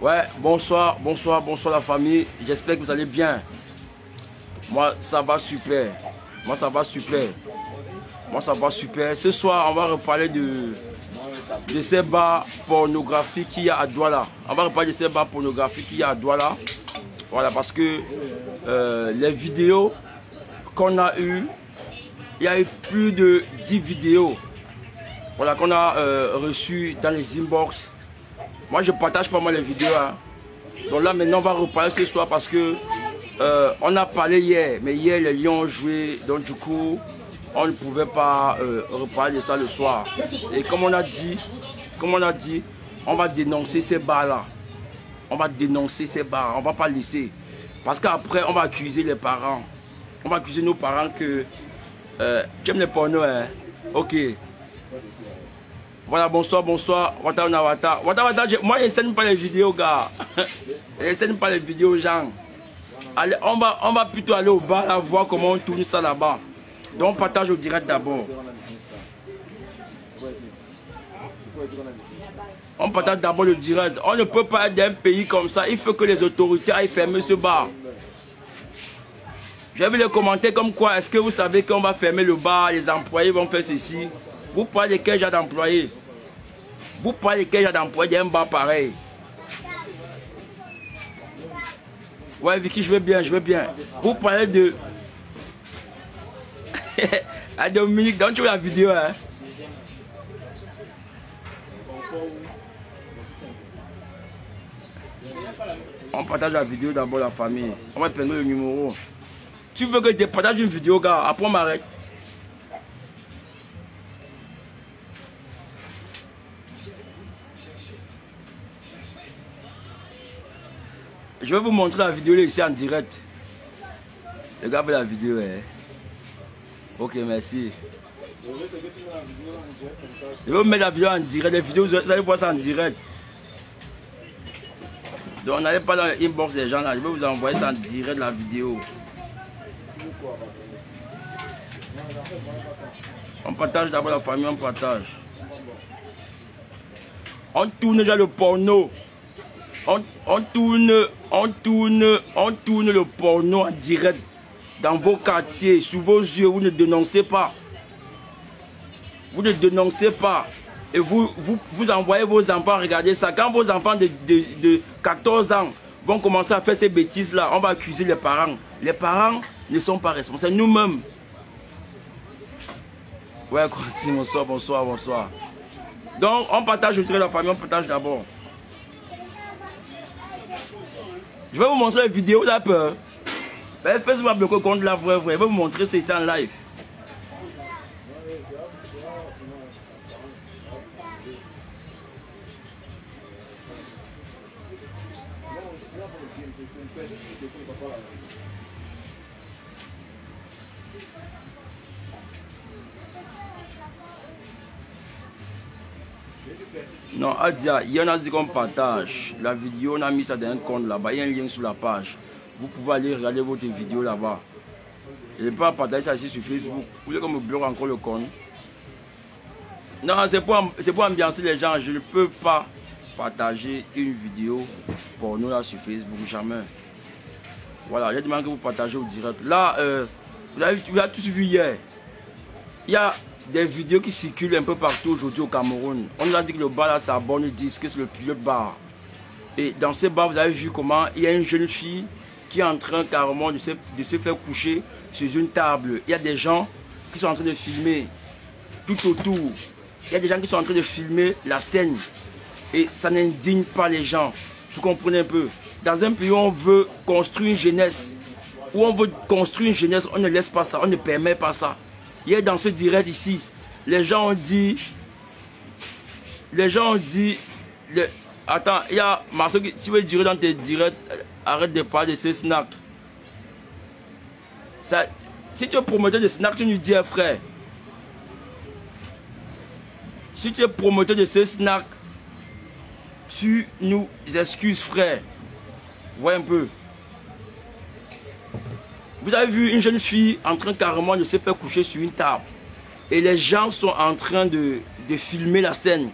Ouais, bonsoir la famille. J'espère que vous allez bien. Moi, ça va super. Moi, ça va super. Ce soir, on va reparler de ces bars pornographiques qu'il y a à Douala. Voilà, parce que les vidéos qu'on a eues, il y a eu plus de 10 vidéos. Voilà, qu'on a reçues dans les inbox. Moi, je partage pas mal les vidéos. Hein. Donc là, maintenant, on va reparler ce soir parce que on a parlé hier. Mais hier, les Lions ont joué. Donc du coup, on ne pouvait pas reparler de ça le soir. Et comme on a dit, on va dénoncer ces bars-là. On va va pas laisser. Parce qu'après, on va accuser les parents. On va accuser nos parents que tu aimes les pornos, hein? Ok. Voilà, bonsoir. Wata, moi, je n'enseigne pas les vidéos, gars. Je n'enseigne pas les vidéos, gens. Allez, on va plutôt aller au bar, là, voir comment on tourne ça là-bas. Donc, on partage au direct d'abord. On partage d'abord le direct. On ne peut pas être d'un pays comme ça. Il faut que les autorités aillent fermer ce bar. J'ai vu les commentaires comme quoi, est-ce que vous savez qu'on va fermer le bar, les employés vont faire ceci. Vous parlez de quel genre d'employés? Vous parlez de quel genre d'employés d'un bar pareil? Ouais, Vicky, je vais bien. Vous parlez de... à Dominique, donc tu vois la vidéo, hein? On partage la vidéo d'abord, la famille. On va prendre le numéro. Tu veux que je te partage une vidéo, gars? Après, on m'arrête. Je vais vous montrer la vidéo là, ici en direct. Regardez la vidéo. Hein. Ok, merci. Je vais vous mettre la vidéo en direct. Les vidéos, vous allez voir ça en direct. Donc, n'allez pas dans l'inbox des gens là. Je vais vous envoyer ça en direct la vidéo. On partage d'abord la famille, on partage. On tourne déjà le porno. On tourne le porno en direct dans vos quartiers, sous vos yeux. Vous ne dénoncez pas. Et vous envoyez vos enfants regarder ça. Quand vos enfants de 14 ans vont commencer à faire ces bêtises-là, on va accuser les parents. Les parents ne sont pas responsables. Nous-mêmes. Ouais, continue. Bonsoir. Donc, on partage entre la famille, on partage d'abord. Je vais vous montrer la vidéo, vous avez peur. Facebook va bloquer contre la vraie. Je vais vous montrer c'est ça en live. Non, Adia, il y en a dit qu'on partage la vidéo, on a mis ça dans un compte là-bas, il y a un lien sur la page. Vous pouvez aller regarder votre vidéo là-bas. Je ne vais pas partager ça ici sur Facebook. Vous voulez qu'on me bloque encore le compte? Non, c'est pour ambiancer les gens. Je ne peux pas partager une vidéo pour nous là sur Facebook, jamais. Voilà, j'ai demandé que vous partagez au direct. Là, vous avez tous vu hier. Il y a des vidéos qui circulent un peu partout aujourd'hui au Cameroun. On nous a dit que le bar là, c'est à Borne 10, que c'est le pilote bar. Et dans ce bar, vous avez vu comment il y a une jeune fille qui est en train carrément de se faire coucher sur une table. Il y a des gens qui sont en train de filmer tout autour. Il y a des gens qui sont en train de filmer la scène. Et ça n'indigne pas les gens. Vous comprenez un peu? Dans un pays où on veut construire une jeunesse, on ne laisse pas ça, on ne permet pas ça. Hier dans ce direct ici, les gens ont dit, attends, il y a Marceau qui, si tu veux durer dans tes directs, arrête de parler de ces snacks. Ça, si tu es promoteur de snacks, tu nous dis, frère. Si tu es promoteur de ces snacks, tu nous excuses, frère. Voyez un peu. Vous avez vu une jeune fille en train carrément de se faire coucher sur une table. Et les gens sont en train de filmer la scène.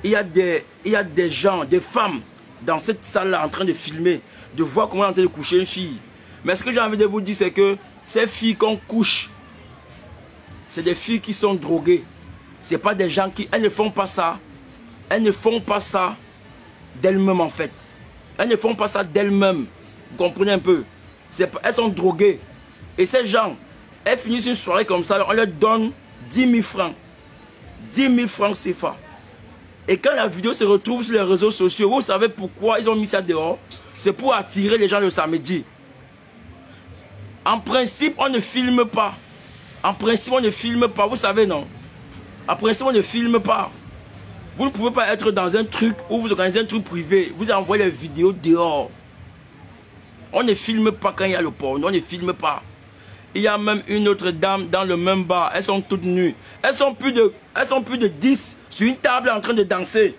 il y a des gens, des femmes dans cette salle-là en train de filmer, de voir comment on est en train de coucher une fille. Mais ce que j'ai envie de vous dire, c'est que ces filles qu'on couche, c'est des filles qui sont droguées. Ce n'est pas des gens qui... Elles ne font pas ça. Elles ne font pas ça d'elles-mêmes en fait. Elles ne font pas ça d'elles-mêmes. Vous comprenez un peu? Elles sont droguées. Et ces gens, elles finissent une soirée comme ça, on leur donne 10 000 francs. 10 000 francs CFA. Et quand la vidéo se retrouve sur les réseaux sociaux, vous savez pourquoi ils ont mis ça dehors? C'est pour attirer les gens le samedi. En principe, on ne filme pas. En principe, on ne filme pas. Vous savez, non? En principe, on ne filme pas. Vous ne pouvez pas être dans un truc où vous organisez un truc privé. Vous envoyez les vidéos dehors. On ne filme pas quand il y a le porno. On ne filme pas. Il y a même une autre dame dans le même bar. Elles sont toutes nues. Elles sont plus de 10 sur une table en train de danser.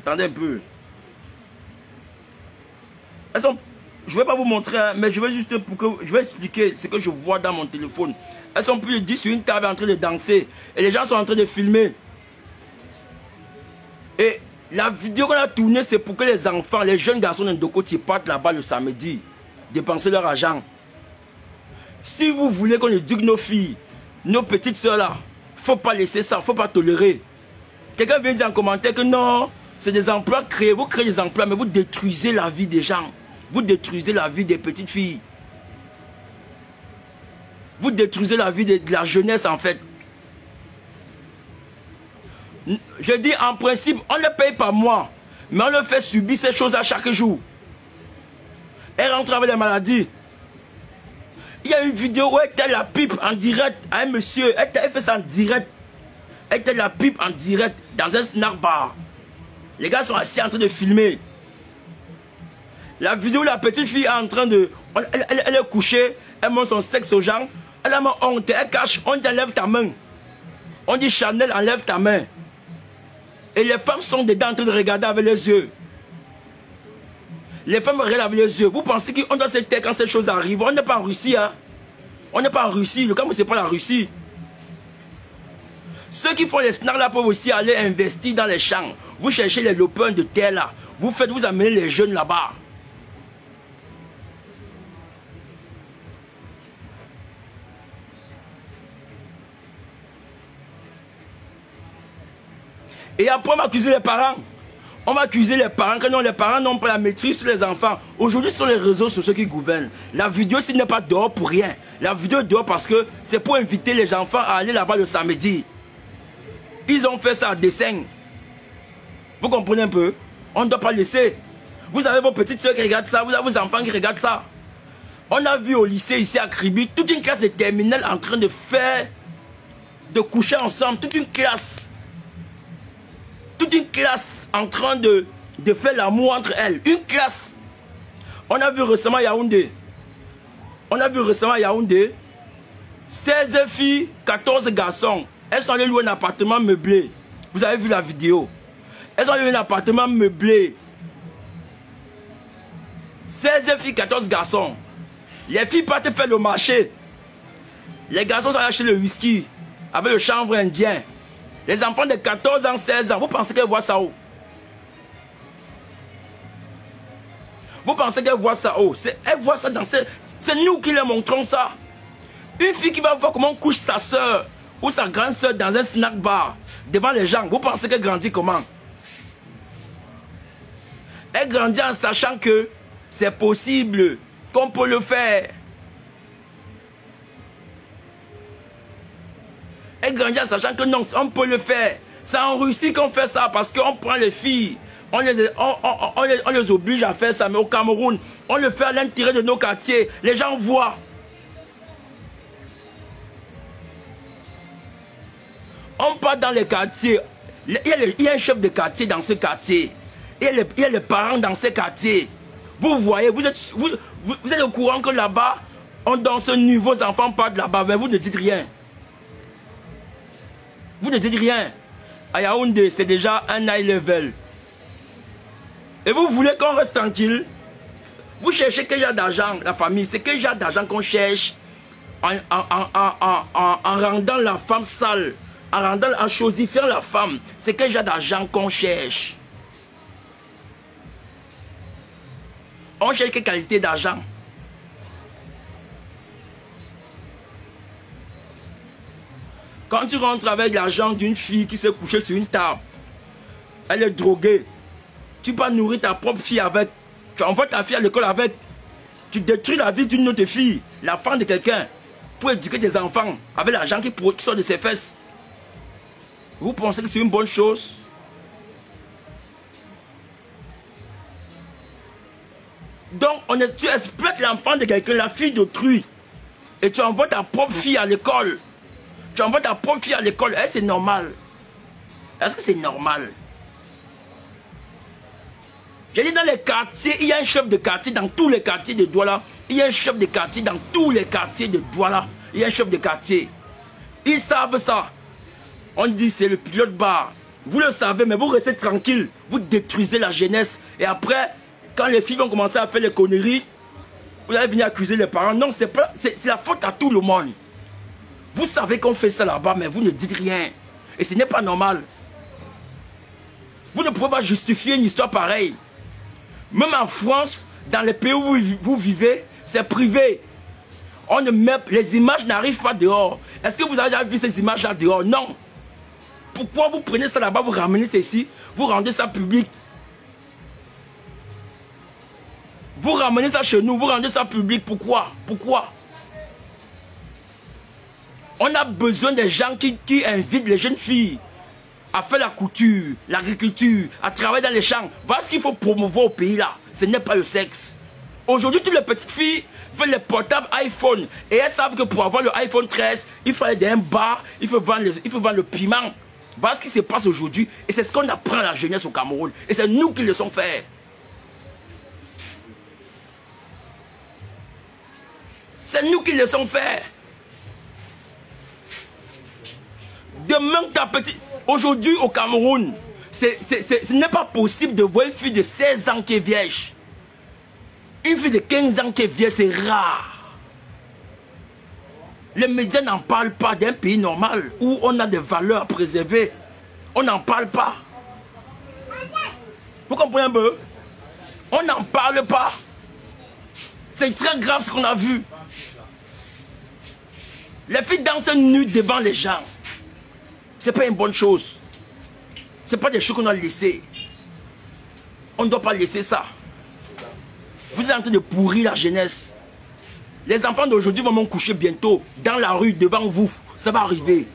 Attendez un peu. Elles sont... Je ne vais pas vous montrer, hein, mais je vais juste je vais expliquer ce que je vois dans mon téléphone. Elles sont plus de 10 sur une table en train de danser. Et les gens sont en train de filmer. Et la vidéo qu'on a tournée, c'est pour que les enfants, les jeunes garçons de Ndokoti partent là-bas le samedi. Dépenser leur argent. Si vous voulez qu'on éduque nos filles, nos petites soeurs là, il ne faut pas laisser ça, il ne faut pas tolérer. Quelqu'un vient dire en commentaire que non, c'est des emplois créés. Vous créez des emplois, mais vous détruisez la vie des gens. Vous détruisez la vie des petites filles. Vous détruisez la vie de la jeunesse en fait. Je dis en principe, on ne paye pas moi, mais on le fait subir ces choses à chaque jour. Elle rentre avec les maladies. Il y a une vidéo où elle était la pipe en direct à un monsieur. Elle fait ça en direct. Elle était la pipe en direct dans un snack bar. Les gars sont assis en train de filmer. La vidéo, la petite fille est en train de... Elle est couchée, elle montre son sexe aux gens. Elle a honte, elle cache, on dit enlève ta main. On dit Chanel, enlève ta main. Et les femmes sont dedans en train de regarder avec les yeux. Les femmes regardent avec les yeux. Vous pensez qu'on doit se taire quand cette chose arrive? On n'est pas en Russie, hein. On n'est pas en Russie. Le Cameroun, c'est pas la Russie. Ceux qui font les snacks là peuvent aussi aller investir dans les champs. Vous cherchez les lopins de terre là. Vous amenez les jeunes là-bas. Et après, on va accuser les parents. On va accuser les parents que non, les parents n'ont pas la maîtrise sur les enfants. Aujourd'hui, ce sont les réseaux sociaux qui gouvernent. La vidéo, s'il n'est pas dehors pour rien. La vidéo est dehors parce que c'est pour inviter les enfants à aller là-bas le samedi. Ils ont fait ça à dessein. Vous comprenez un peu? On ne doit pas laisser. Vous avez vos petites soeurs qui regardent ça, vous avez vos enfants qui regardent ça. On a vu au lycée ici à Kribi, toute une classe de terminale en train de coucher ensemble, toute une classe. Toute une classe en train de faire l'amour entre elles. Une classe. On a vu récemment à Yaoundé. 16 filles, 14 garçons. Elles sont allées louer un appartement meublé. Vous avez vu la vidéo. Elles ont loué un appartement meublé. 16 filles, 14 garçons. Les filles partent faire le marché. Les garçons sont allés acheter le whisky avec le chanvre indien. Les enfants de 14 ans, 16 ans, vous pensez qu'elles voient ça où? Vous pensez qu'elles voient ça où? Elles voient ça dans ces... C'est nous qui leur montrons ça. Une fille qui va voir comment on couche sa soeur ou sa grande soeur dans un snack bar devant les gens, vous pensez qu'elle grandit comment? Elle grandit en sachant que c'est possible, qu'on peut le faire. Elle grandit en sachant que non, on peut le faire. C'est en Russie qu'on fait ça parce qu'on prend les filles, on les oblige à faire ça. Mais au Cameroun, on le fait à l'intérieur de nos quartiers. Les gens voient. On part dans les quartiers. Il y a un chef de quartier dans ce quartier. Il y a les parents dans ce quartier. Vous voyez, vous êtes au courant que là-bas, on danse nu, vos enfants partent là-bas, mais vous ne dites rien. Vous ne dites rien. À Yaoundé, c'est déjà un high level. Et vous voulez qu'on reste tranquille? Vous cherchez quel genre d'argent, la famille? C'est quel genre d'argent qu'on cherche en rendant la femme sale, en rendant, en choisissant la femme, c'est quel genre d'argent qu'on cherche. On cherche quelle qualité d'argent. Quand tu rentres avec l'argent d'une fille qui s'est couchée sur une table, elle est droguée, tu peux nourrir ta propre fille avec, tu envoies ta fille à l'école avec, tu détruis la vie d'une autre fille, la femme de quelqu'un, pour éduquer des enfants avec l'argent qui sort de ses fesses. Vous pensez que c'est une bonne chose? Donc, tu exploites l'enfant de quelqu'un, la fille d'autrui, et tu envoies ta propre fille à l'école. Tu envoies ta propre fille à l'école. Est-ce que c'est normal? Est-ce que c'est normal? J'ai dit dans les quartiers, il y a un chef de quartier dans tous les quartiers de Douala. Il y a un chef de quartier dans tous les quartiers de Douala. Il y a un chef de quartier. Ils savent ça. On dit c'est le pilote bar. Vous le savez, mais vous restez tranquille. Vous détruisez la jeunesse. Et après, quand les filles vont commencer à faire les conneries, vous allez venir accuser les parents. Non, c'est la faute à tout le monde. Vous savez qu'on fait ça là-bas, mais vous ne dites rien. Et ce n'est pas normal. Vous ne pouvez pas justifier une histoire pareille. Même en France, dans les pays où vous vivez, c'est privé. On ne met, les images n'arrivent pas dehors. Est-ce que vous avez déjà vu ces images-là dehors? Non. Pourquoi vous prenez ça là-bas, vous ramenez ça ici, vous rendez ça public? Vous ramenez ça chez nous, vous rendez ça public. Pourquoi? Pourquoi? On a besoin des gens qui invitent les jeunes filles à faire la couture, l'agriculture, à travailler dans les champs. Voilà ce qu'il faut promouvoir au pays là. Ce n'est pas le sexe. Aujourd'hui, toutes les petites filles font les portables iPhone. Et elles savent que pour avoir le iPhone 13, il faut aller dans un bar, il faut vendre le piment. Voilà ce qui se passe aujourd'hui. Et c'est ce qu'on apprend à la jeunesse au Cameroun. Et c'est nous qui le sommes faire. C'est nous qui le sommes faire. Demain, ta petite... Aujourd'hui, au Cameroun, ce n'est pas possible de voir une fille de 16 ans qui est vierge. Une fille de 15 ans qui est vierge, c'est rare. Les médias n'en parlent pas d'un pays normal où on a des valeurs à préserver. On n'en parle pas. Vous comprenez un peu? On n'en parle pas. C'est très grave ce qu'on a vu. Les filles dansent nues devant les gens. C'est pas une bonne chose. C'est pas des choses qu'on doit laisser. On ne doit pas laisser ça. Vous êtes en train de pourrir la jeunesse. Les enfants d'aujourd'hui vont me coucher bientôt dans la rue devant vous. Ça va arriver.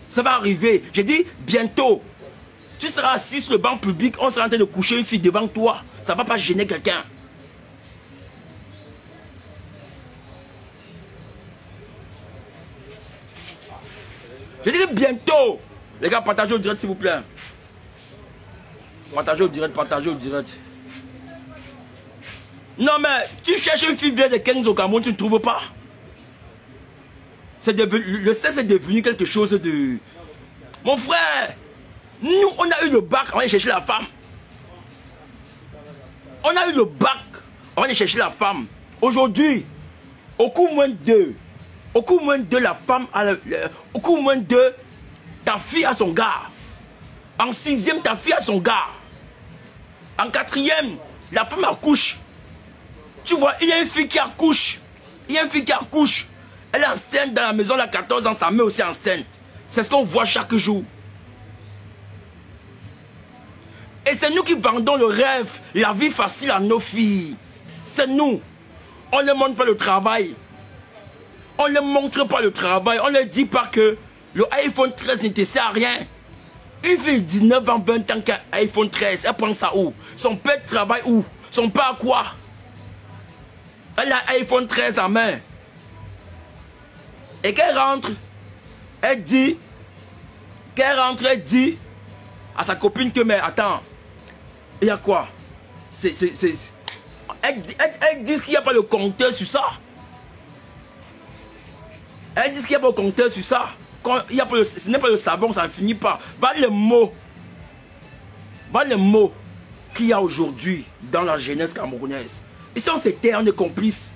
Ça va arriver. J'ai dit bientôt. Tu seras assis sur le banc public, on sera en train de coucher une fille devant toi. Ça ne va pas gêner quelqu'un. Je dis bientôt. Les gars, partagez au direct s'il vous plaît. Partagez au direct, partagez au direct. Non mais, tu cherches une fille vieille de 15 au Cameroun, tu ne trouves pas. Le sexe est devenu quelque chose de... Mon frère, nous on a eu le bac, on va aller chercher la femme. On a eu le bac, on va aller chercher la femme. Aujourd'hui, au coup moins de la femme, au coup moins de ta fille à son gars. En 6e, ta fille à son gars. En 4e, la femme accouche. Tu vois, il y a une fille qui accouche. Il y a une fille qui accouche. Elle est enceinte dans la maison, elle a 14 ans, sa mère aussi enceinte. C'est ce qu'on voit chaque jour. Et c'est nous qui vendons le rêve, la vie facile à nos filles. C'est nous. On ne montre pas le travail. On ne montre pas le travail. On ne dit pas que le iPhone 13 ne te sert à rien. Une fille de 19 ans, 20 ans qui a un iPhone 13, elle prend ça où? Son père travaille où? Son père à quoi? Elle a un iPhone 13 en main. Et qu'elle rentre, elle dit à sa copine que, mais attends, il y a quoi? Elle dit qu'il n'y a pas le compteur sur ça. Elle dit qu'il n'y a pas le compteur sur ça. Quand il y a pas ce n'est pas le savon, ça ne finit pas. Voilà les mots. Voilà les mots qu'il y a aujourd'hui dans la jeunesse camerounaise. Et si on se tait, on est complice.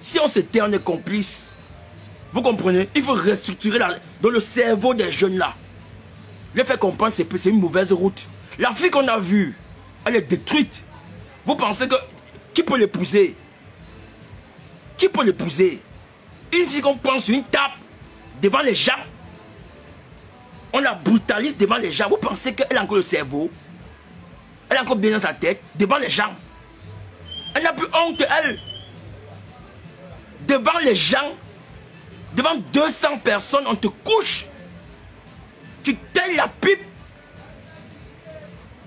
Si on se tait, on est complice. Vous comprenez? Il faut restructurer dans le cerveau des jeunes là. Les faire comprendre que c'est une mauvaise route. La fille qu'on a vue, elle est détruite. Vous pensez que... Qui peut l'épouser? Qui peut l'épouser? Une fille qu'on prend sur une table, devant les gens. On la brutalise devant les gens. Vous pensez qu'elle a encore le cerveau? Elle a encore bien dans sa tête, devant les gens. Elle n'a plus honte, elle. Devant les gens, devant 200 personnes, on te couche. Tu telles la pipe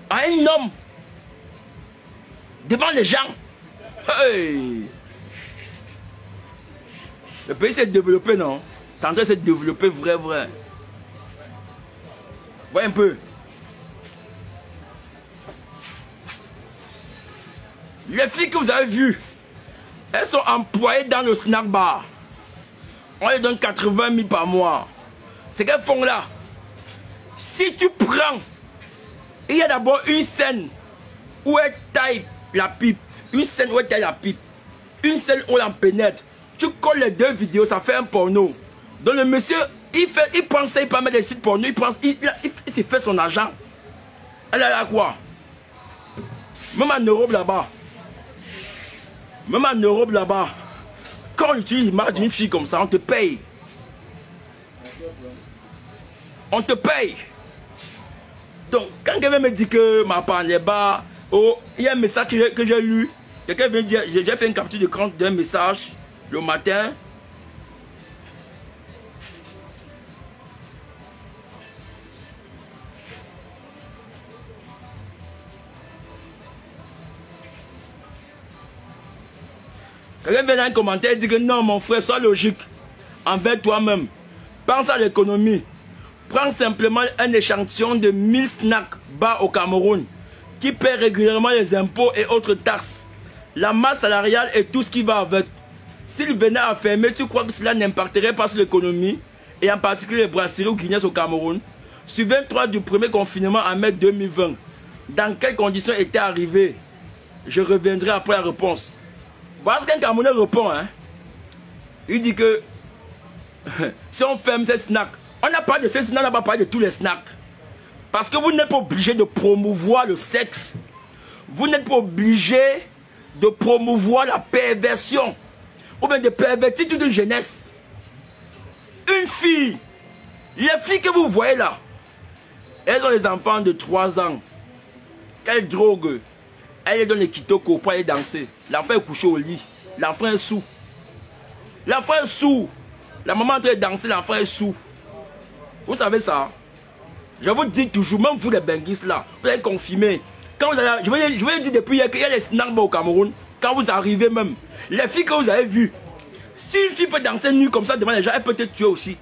à un homme. Devant les gens. Hey. Le pays s'est développé, non? C'est en train de se développer vrai. Voyez un peu. Les filles que vous avez vues, elles sont employées dans le snack bar. On les donne 80 000 par mois. C'est qu'elles font là. Si tu prends, il y a d'abord une scène où elle taille la pipe. Une scène où elle taille la pipe. Une scène où elle en pénètre. Tu colles les deux vidéos, ça fait un porno. Donc le monsieur, il pense qu'il peut mettre des sites porno, il s'est fait son argent. Elle a là quoi? Même en Europe là-bas. Même en Europe là-bas. Quand on utilise l'image d'une fille comme ça, on te paye. On te paye. Donc, quand quelqu'un me dit que ma part n'est bas, oh, il y a un message que j'ai lu. Quelqu'un vient dire, j'ai fait une capture d'écran d'un message le matin. Quelqu'un vient dans un commentaire et dit que non, mon frère, sois logique envers toi-même. Pense à l'économie. Prends simplement un échantillon de 1000 snacks bas au Cameroun qui paient régulièrement les impôts et autres taxes. La masse salariale et tout ce qui va avec. S'il venait à fermer, tu crois que cela n'impacterait pas sur l'économie et en particulier les brasseries ou Guinness au Cameroun? Sur 23 du premier confinement en mai 2020, dans quelles conditions était arrivé? Je reviendrai après la réponse. Voilà ce qu'un Camerounais répond. Hein? Il dit que si on ferme ces snacks, on n'a pas de ces snacks, on n'a pas parlé de tous les snacks. Parce que vous n'êtes pas obligé de promouvoir le sexe. Vous n'êtes pas obligé de promouvoir la perversion. Ou bien de pervertir toute une jeunesse. Une fille, les filles que vous voyez là, elles ont des enfants de 3 ans. Quelle drogue. Elle est dans les kitoko pour aller danser. L'enfant est couché au lit. L'enfant est sous. L'enfant est sous. La maman est en train de danser, l'enfant est sous. Vous savez ça? Je vous dis toujours, même vous les benguistes là, vous allez confirmer. Quand vous allez, je vais dire depuis hier qu'il y a les snacks au Cameroun. Quand vous arrivez même, les filles que vous avez vues, si une fille peut danser nue comme ça devant les gens, elle peut te tuer aussi.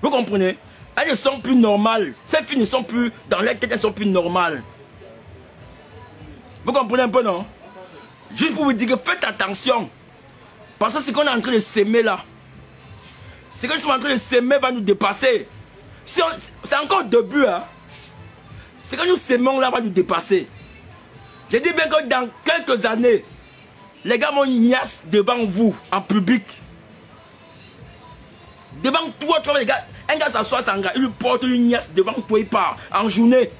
Vous comprenez? Elles ne sont plus normales. Ces filles ne sont plus, dans leur tête, elles ne sont plus normales. Vous comprenez un peu, non? Juste pour vous dire que faites attention. Parce que ce qu'on est en train de s'aimer là, ce que nous sommes en train de s'aimer va nous dépasser. C'est encore le début. Hein? Ce que nous s'aimons là va nous dépasser. Je dis bien que dans quelques années, les gars vont niasse devant vous, en public. Devant toi, tu vois, les gars, un gars s'assoit sans gars, il lui porte une niasse devant toi, il part, en journée.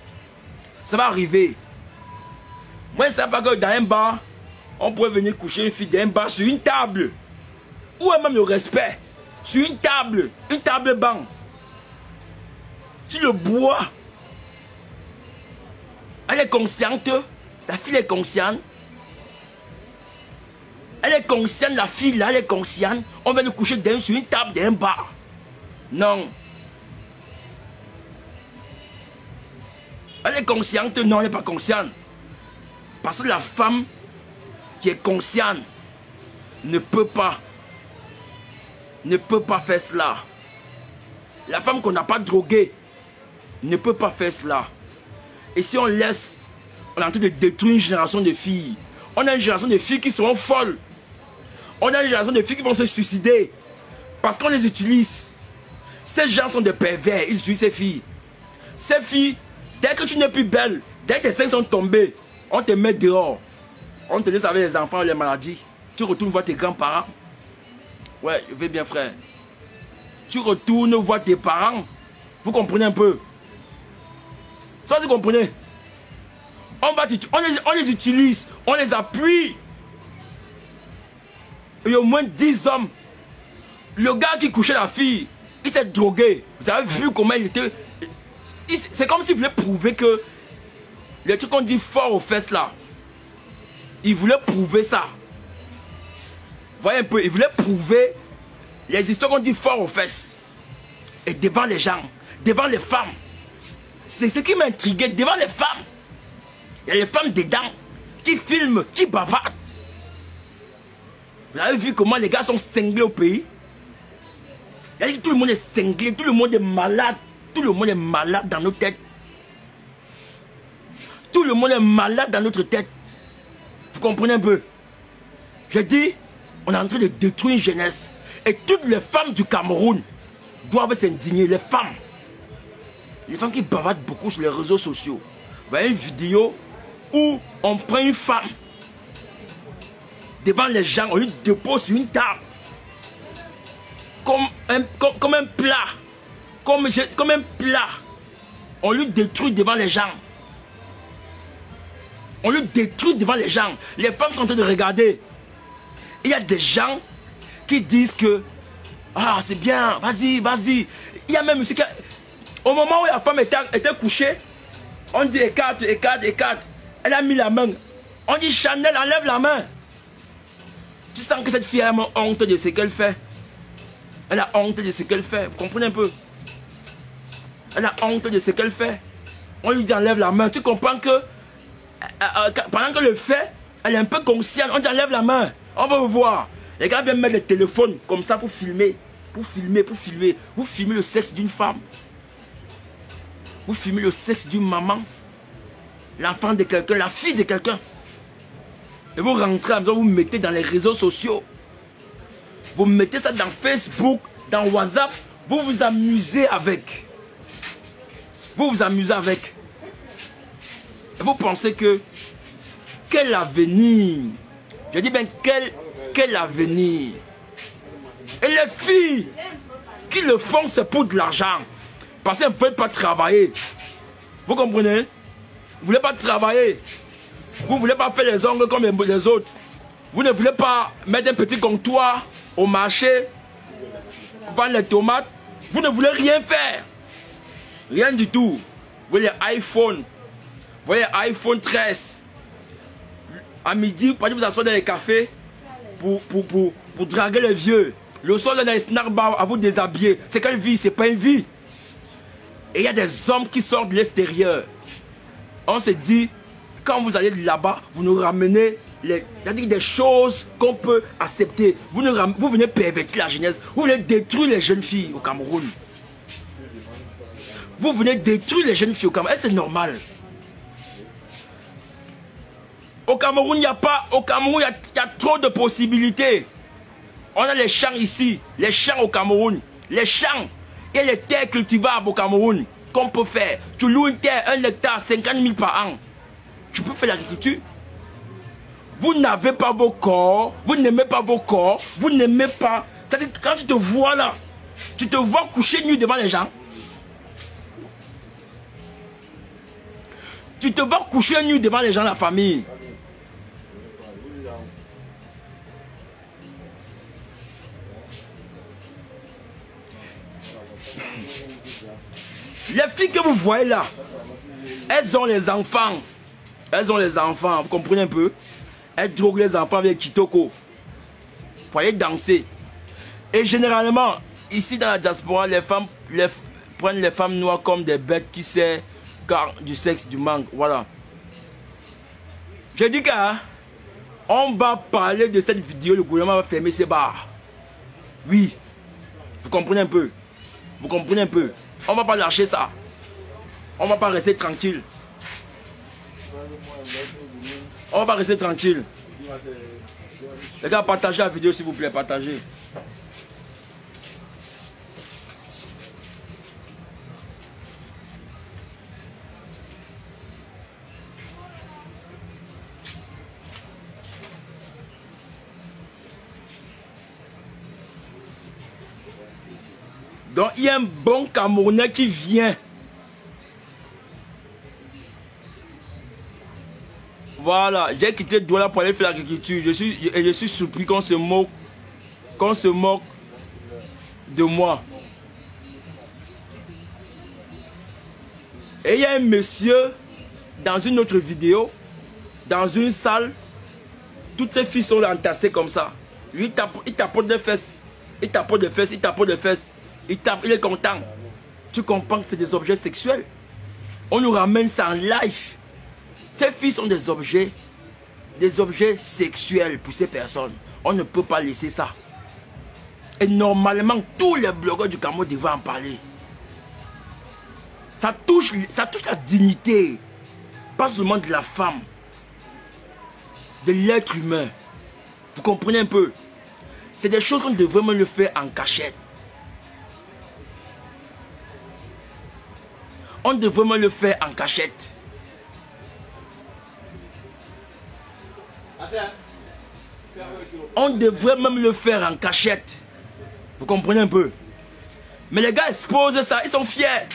Ça va arriver. Moi, je ne sais pas que dans un bar, on pourrait venir coucher une fille dans un bar sur une table. Où est même le respect? Sur une table banc. Sur le bois. Elle est consciente. La fille est consciente. Elle est consciente, la fille là, elle est consciente. On va nous coucher sur une table d'un bar. Non. Elle est consciente, non, elle n'est pas consciente. Parce que la femme qui est consciente ne peut pas faire cela. La femme qu'on n'a pas droguée ne peut pas faire cela. Et si on laisse, on est en train de détruire une génération de filles. On a une génération de filles qui seront folles. On a une génération de filles qui vont se suicider. Parce qu'on les utilise. Ces gens sont des pervers, ils utilisent ces filles. Ces filles, dès que tu n'es plus belle, dès que tes seins sont tombés, on te met dehors. On te laisse avec les enfants, les maladies. Tu retournes voir tes grands-parents. Ouais, je vais bien, frère. tu retournes voir tes parents. Vous comprenez un peu? Ça, vous comprenez? On les utilise, on les appuie. Il y a au moins 10 hommes. Le gars qui couchait la fille, il s'est drogué. Vous avez vu comment il était... C'est comme s'il voulait prouver que... Les trucs qu'on dit fort aux fesses là. Il voulait prouver ça. Vous voyez un peu, il voulait prouver les histoires qu'on dit fort aux fesses. Et devant les gens, devant les femmes. C'est ce qui m'intriguait, devant les femmes. Il y a les femmes dedans qui filment, qui bavardent. Vous avez vu comment les gars sont cinglés au pays? Tout le monde est cinglé, tout le monde est malade. Tout le monde est malade dans nos têtes. Tout le monde est malade dans notre tête. Vous comprenez un peu? Je dis, on est en train de détruire une jeunesse. Et toutes les femmes du Cameroun doivent s'indigner. Les femmes qui bavardent beaucoup sur les réseaux sociaux. Vous voyez une vidéo où on prend une femme devant les gens, on lui dépose sur une table comme un plat. Comme un plat. On lui détruit devant les gens. On lui détruit devant les gens. Les femmes sont en train de regarder. Il y a des gens qui disent que ah, c'est bien, vas-y, vas-y. Il y a même au moment où la femme était couchée, on dit écarte, écarte, écarte. Elle a mis la main. On dit Chanel, enlève la main. Tu sens que cette fille a honte de ce qu'elle fait. Elle a honte de ce qu'elle fait. Vous comprenez un peu? Elle a honte de ce qu'elle fait. On lui dit enlève la main. Tu comprends que pendant que le fait, elle est un peu consciente. On dit enlève la main. On va vous voir. Les gars viennent mettre le téléphone comme ça pour filmer. Pour filmer, pour filmer. Vous filmez le sexe d'une femme. Vous filmez le sexe d'une maman. L'enfant de quelqu'un, la fille de quelqu'un. Et vous rentrez à la maison, vous mettez dans les réseaux sociaux. Vous mettez ça dans Facebook, dans WhatsApp. Vous vous amusez avec. Vous vous amusez avec. Et vous pensez que quel avenir? Je dis bien quel avenir? Et les filles qui le font, c'est pour de l'argent. Parce qu'elles ne veulent pas travailler. Vous comprenez? Vous ne voulez pas travailler. Vous ne voulez pas faire les ongles comme les autres. Vous ne voulez pas mettre un petit comptoir au marché, vendre les tomates. Vous ne voulez rien faire. Rien du tout. Vous voyez iPhone. Vous voyez iPhone 13. À midi, vous pouvez vous asseoir dans les cafés pour draguer les vieux. Le soir, dans les snack bars, à vous déshabiller. C'est quelle vie? C'est pas une vie. Et il y a des hommes qui sortent de l'extérieur. On se dit, quand vous allez là-bas, vous nous ramenez des choses qu'on peut accepter. Vous venez pervertir la jeunesse. Vous venez détruire les jeunes filles au Cameroun. Vous venez détruire les jeunes filles au Cameroun. Et c'est normal. Au Cameroun, il y a trop de possibilités. On a les champs ici, les champs au Cameroun. Les champs et les terres cultivables au Cameroun. Qu'on peut faire. Tu loues une terre, 1 hectare, 50 000 par an. Tu peux faire l'agriculture. Vous n'avez pas vos corps. Vous n'aimez pas vos corps. Vous n'aimez pas. C'est-à-dire, quand tu te vois là, tu te vois coucher nu devant les gens. Tu te vois coucher nu devant les gens, la famille. Les filles que vous voyez là, elles ont les enfants. Elles ont les enfants, vous comprenez un peu? Elles droguent les enfants avec Kitoko. Pour aller danser. Et généralement, ici dans la diaspora, les femmes prennent les femmes noires comme des bêtes qui servent car du sexe, du manque. Voilà. Je dis qu'on va parler de cette vidéo, le gouvernement va fermer ses bars. Oui. Vous comprenez un peu? Vous comprenez un peu? On ne va pas lâcher ça. On ne va pas rester tranquille. On ne va pas rester tranquille. Les gars, partagez la vidéo s'il vous plaît, partagez. Donc il y a un bon Camerounais qui vient. Voilà, j'ai quitté Douala pour aller faire l'agriculture. Je suis surpris qu'on se moque de moi. Et il y a un monsieur dans une autre vidéo, dans une salle, toutes ces filles sont entassées comme ça. Lui, il tapote des fesses. Il tapote des fesses, il tapote des fesses. Il est content. Tu comprends que c'est des objets sexuels. On nous ramène ça en live. Ces filles sont des objets sexuels pour ces personnes. On ne peut pas laisser ça. Et normalement, tous les blogueurs du Cameroun devraient en parler. Ça touche la dignité, pas seulement de la femme, de l'être humain. Vous comprenez un peu? C'est des choses qu'on devrait même le faire en cachette. On devrait même le faire en cachette. On devrait même le faire en cachette. Vous comprenez un peu? Mais les gars exposent ça, ils sont fiers.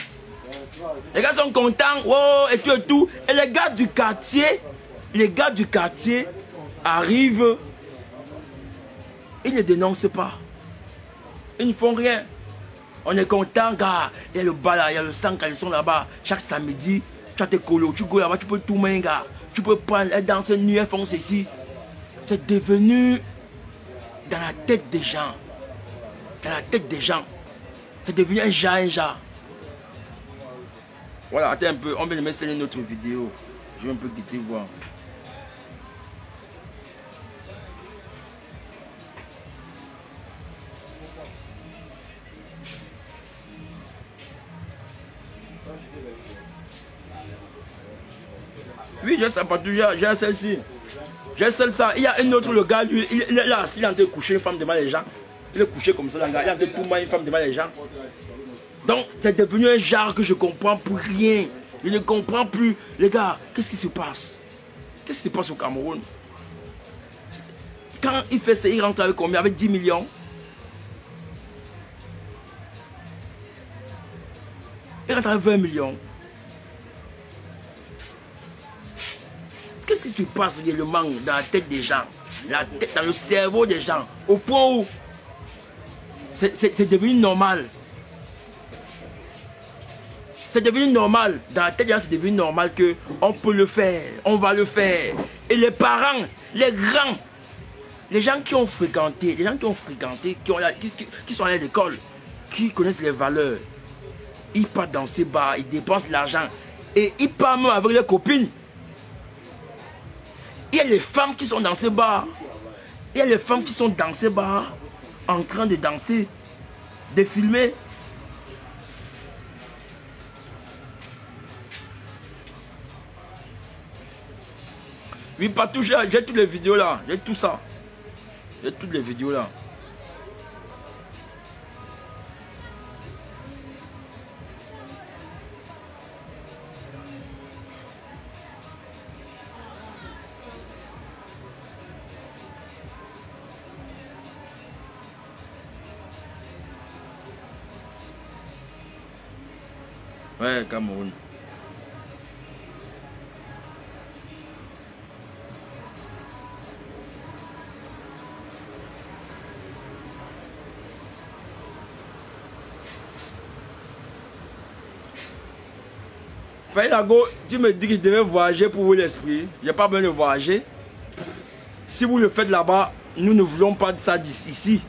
Les gars sont contents, oh, et tout. Et les gars du quartier arrivent, ils ne dénoncent pas. Ils ne font rien. On est content, gars. Il y a le bas là, il y a le sang quand ils sont là-bas. Chaque samedi, tu as tes colos, tu go là-bas, tu peux tout mettre, gars. Tu peux prendre, elles dansent nuit, elles font ceci. C'est devenu dans la tête des gens. Dans la tête des gens. C'est devenu un genre. Voilà, attends un peu, on va le mettre sur une autre vidéo. Je vais un peu quitter voir. Oui, j'ai ça partout, j'ai celle-ci. J'ai celle-ça. Il y a une autre, le gars, lui, il est là assis, il est en train de coucher, une femme devant les gens. Il est couché comme ça, le gars, il est en train de tout mal, une femme devant les gens. Donc, c'est devenu un genre que je comprends pour rien. Je ne comprends plus. Les gars, qu'est-ce qui se passe? Qu'est-ce qui se passe au Cameroun? Quand il fait ça, il rentre avec combien? Avec 10 millions. Il rentre avec 20 millions. Qu'est-ce qui se passe réellement dans la tête des gens? Dans le cerveau des gens? Au point où c'est devenu normal. C'est devenu normal. Dans la tête des gens, c'est devenu normal qu'on peut le faire. On va le faire. Et les parents, les grands, les gens qui ont fréquenté, qui sont allés à l'école, qui connaissent les valeurs, ils partent dans ces bars, ils dépensent l'argent. Et ils partent même avec leurs copines. Il y a les femmes qui sont dans ces bars. Il y a les femmes qui sont dans ces bars, en train de danser, de filmer. Oui, partout, j'ai toutes les vidéos là. J'ai tout ça. J'ai toutes les vidéos là. Ouais, Cameroun. Faïlago, tu me dis que je devais voyager pour vous l'esprit. Je n'ai pas besoin de voyager. Si vous le faites là-bas, nous ne voulons pas de ça ici.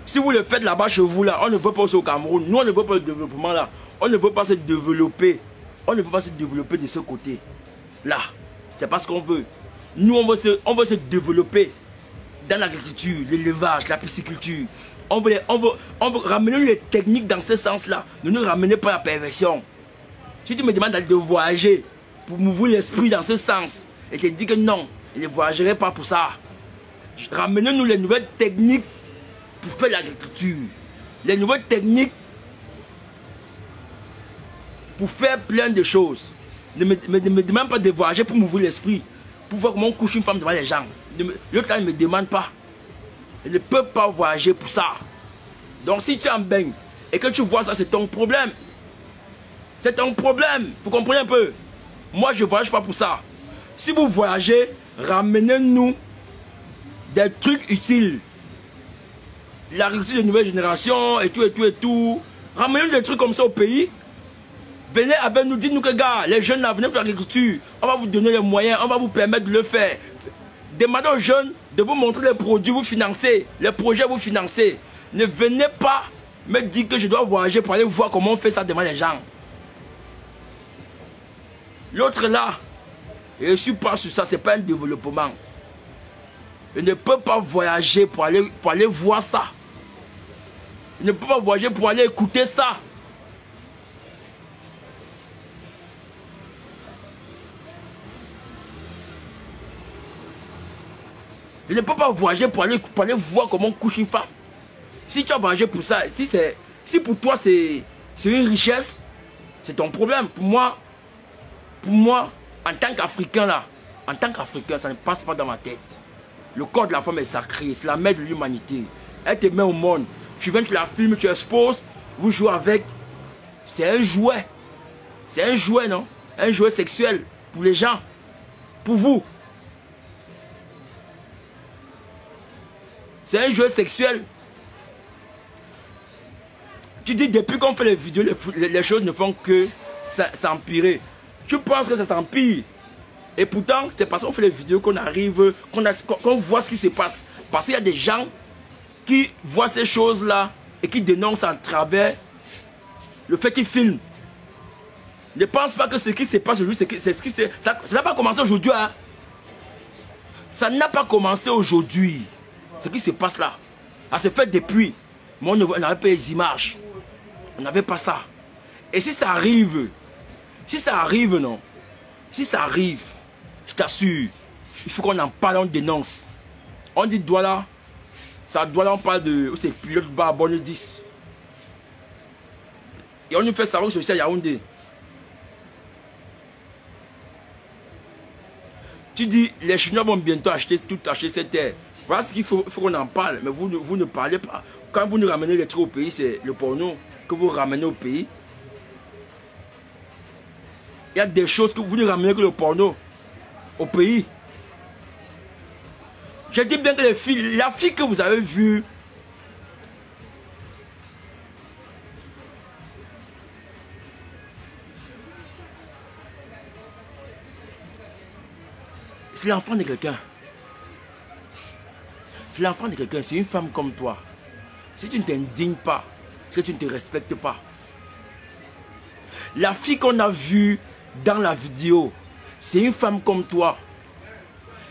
Si vous le faites là-bas chez vous, là, on ne veut pas ça au Cameroun. Nous, on ne veut pas le développement là. On ne veut pas se développer. On ne veut pas se développer de ce côté. Là, c'est pas ce qu'on veut. Nous, on veut se développer dans l'agriculture, l'élevage, la pisciculture. On veut ramener les techniques dans ce sens-là. Ne nous ramenez pas à la perversion. Si tu me demandes de voyager pour m'ouvrir l'esprit dans ce sens, et te dis que non, je ne voyagerai pas pour ça. Ramenez-nous les nouvelles techniques pour faire l'agriculture. Les nouvelles techniques pour faire plein de choses. Ne me demande pas de voyager pour m'ouvrir l'esprit. Pour voir comment on couche une femme devant les gens. L'autre là ne me demande pas. Je ne peux pas voyager pour ça. Donc si tu es en bain, et que tu vois ça, c'est ton problème. C'est ton problème. Vous comprenez un peu? Moi, je ne voyage pas pour ça. Si vous voyagez, ramenez-nous des trucs utiles. L'agriculture de nouvelle génération et tout, et tout, et tout. Ramenez-nous des trucs comme ça au pays. Venez avec nous, dites-nous que gars, les jeunes là, venez faire l'agriculture. On va vous donner les moyens, on va vous permettre de le faire. Demandez aux jeunes de vous montrer les produits, vous financer, les projets, vous financer. Ne venez pas me dire que je dois voyager pour aller voir comment on fait ça devant les gens. L'autre là, je ne suis pas sur ça, ce n'est pas un développement. Je ne peux pas voyager pour aller voir ça. Je ne peux pas voyager pour aller écouter ça. Je ne peux pas voyager pour aller voir comment on couche une femme. Si tu as voyagé pour ça, si pour toi c'est une richesse, c'est ton problème. Pour moi, en tant qu'Africain là, en tant qu'Africain, ça ne passe pas dans ma tête. Le corps de la femme est sacré, c'est la mère de l'humanité. Elle te met au monde. Tu viens, tu la filmes, tu exposes, vous jouez avec. C'est un jouet. C'est un jouet, non? Un jouet sexuel pour les gens. Pour vous. C'est un jouet sexuel. Tu dis depuis qu'on fait les vidéos, les choses ne font que s'empirer. Tu penses que ça s'empire. Et pourtant, c'est parce qu'on fait les vidéos qu'on arrive, qu'on voit ce qui se passe. Parce qu'il y a des gens qui voient ces choses-là et qui dénoncent à travers le fait qu'ils filment. Ne pense pas que ce qui se passe aujourd'hui, c'est ce qui se... Ça n'a pas commencé aujourd'hui. Hein? Ça n'a pas commencé aujourd'hui. Ce qui se passe là. Ça se fait depuis. Mais on n'avait pas les images. On n'avait pas ça. Et si ça arrive, non. Si ça arrive, je t'assure, il faut qu'on en parle, on dénonce. On dit Douala, ça Douala, on parle de... C'est pilote bas, bonne 10. Et on nous fait savoir que c'est à Yaoundé. Tu dis, les Chinois vont bientôt acheter cette terre. Voilà ce qu'il faut qu'on en parle. Mais vous ne parlez pas. Quand vous nous ramenez les trucs au pays, c'est le porno que vous ramenez au pays. Il y a des choses que vous ne ramenez que le porno au pays. Je dis bien que la fille que vous avez vue, c'est l'enfant de quelqu'un. C'est l'enfant de quelqu'un, c'est une femme comme toi. Si tu ne t'indignes pas, si tu ne te respectes pas. La fille qu'on a vue dans la vidéo, c'est une femme comme toi.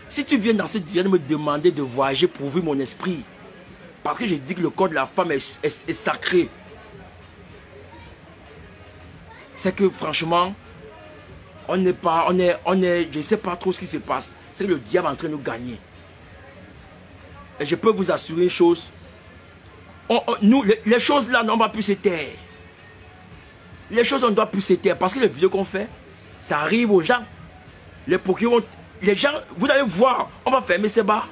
Si tu viens dans cette vidéo me demander de voyager pour ouvrir mon esprit, parce que je dis que le corps de la femme est sacré, c'est que franchement, je ne sais pas trop ce qui se passe. C'est que le diable est en train de nous gagner. Et je peux vous assurer une chose. Les choses là, on ne va plus se taire. Les choses, on ne doit plus se taire. Parce que les vidéos qu'on fait, ça arrive aux gens. Les gens, vous allez voir, on va fermer ces bars.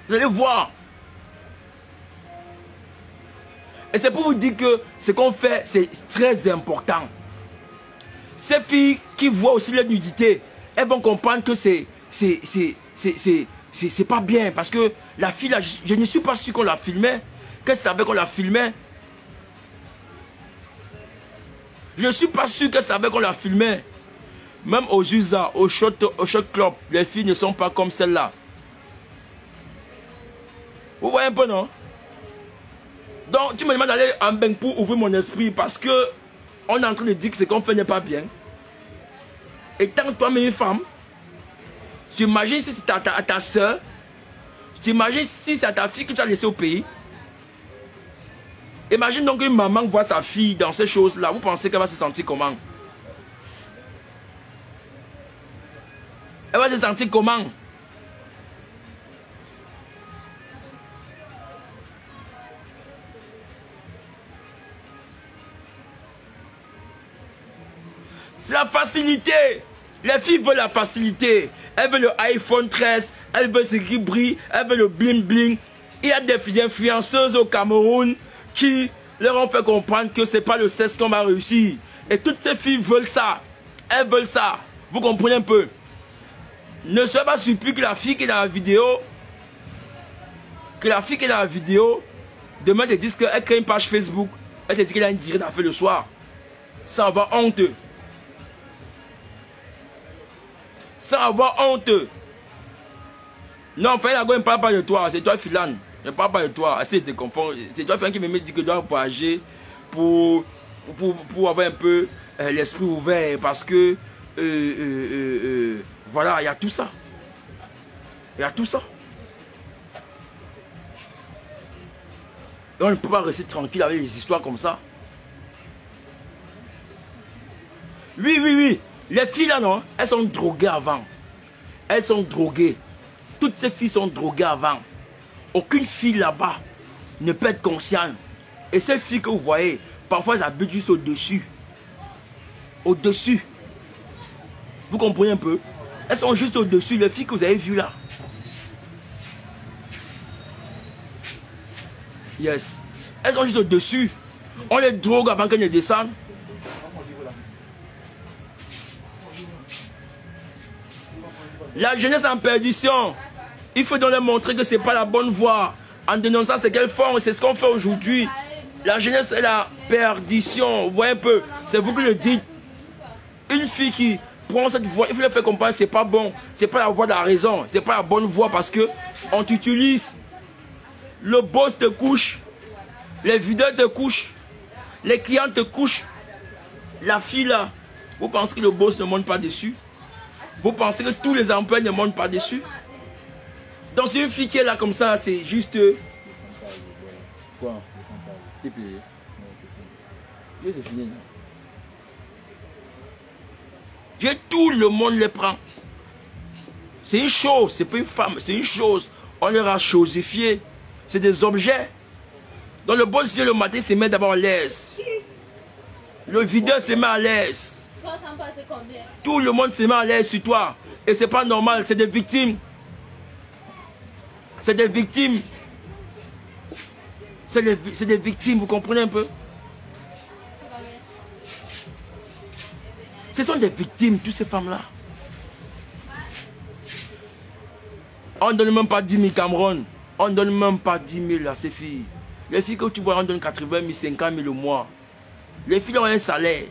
Vous allez voir. Et c'est pour vous dire que ce qu'on fait, c'est très important. Ces filles qui voient aussi la nudité, elles vont comprendre que c'est pas bien. Parce que la fille là, je ne suis pas sûr qu'on la filmait, qu'elle savait qu'on la filmait. Je ne suis pas sûr qu'elle savait qu'on la filmait. Même aux USA, au shot club, les filles ne sont pas comme celle-là. Vous voyez un peu, non? Donc, tu me demandes d'aller en bain pour ouvrir mon esprit parce que on est en train de dire que ce qu'on fait n'est pas bien. Étant toi-même une femme, tu imagines si c'est à ta soeur, tu imagines si c'est à ta fille que tu as laissé au pays. Imagine donc une maman voit sa fille dans ces choses-là. Vous pensez qu'elle va se sentir comment? Elle va se sentir comment? C'est la facilité. Les filles veulent la facilité. Elles veulent le iPhone 13, Elle veut ce qui brille, elle veut le bling bling. Il y a des influenceuses au Cameroun qui leur ont fait comprendre que c'est pas le sexe qu'on va réussir. Et toutes ces filles veulent ça. Elles veulent ça. Vous comprenez un peu? Ne soyez pas surpris que la fille qui est dans la vidéo, demain te dise qu'elle crée une page Facebook, elle te dit qu'elle a une direct à faire le soir. Sans avoir honte. Sans avoir honte. Non, Fayel Ago ne parle pas de toi, c'est toi Filan. Je ne parle pas de toi, c'est te confond. C'est toi Filan qui me dit que je dois voyager pour avoir un peu l'esprit ouvert. Parce que, voilà, il y a tout ça. Il y a tout ça. Et on ne peut pas rester tranquille avec des histoires comme ça. Oui. Les filles là, non, elles sont droguées avant. Elles sont droguées. Toutes ces filles sont droguées avant. Aucune fille là-bas ne peut être consciente. Et ces filles que vous voyez, parfois elles habitent juste au-dessus. Au-dessus. Vous comprenez un peu? Elles sont juste au-dessus, les filles que vous avez vues là. Yes. Elles sont juste au-dessus. On les drogue avant qu'elles ne descendent. La jeunesse en perdition. Il faut donc leur montrer que ce n'est pas la bonne voie. En dénonçant ce qu'elles font, c'est ce qu'on fait aujourd'hui. La jeunesse est la perdition. Vous voyez un peu, c'est vous qui le dites. Une fille qui prend cette voie, il faut leur faire comprendre que ce n'est pas bon. Ce n'est pas la voie de la raison. Ce n'est pas la bonne voie parce que on t'utilise. Le boss te couche. Les videurs te couchent. Les clients te couchent. La fille là, vous pensez que le boss ne monte pas dessus? Vous pensez que tous les emplois ne montent pas dessus? Donc une fille qui est là comme ça, c'est juste... Quoi? T'es payé? C'est fini. Tout le monde les prend. C'est une chose, c'est pas une femme, c'est une chose. On leur a chosifié. C'est des objets. Donc le boss vient le matin, il se met d'abord à l'aise. Le videur se met à l'aise. Tout le monde se met à l'aise sur toi. Et c'est pas normal, c'est des victimes. C'est des victimes. C'est des victimes, vous comprenez un peu? Ce sont des victimes, toutes ces femmes-là. On ne donne même pas 10 000 Cameroun. On ne donne même pas 10 000 à ces filles. Les filles que tu vois, on donne 80 000, 50 000 au mois. Les filles ont un salaire.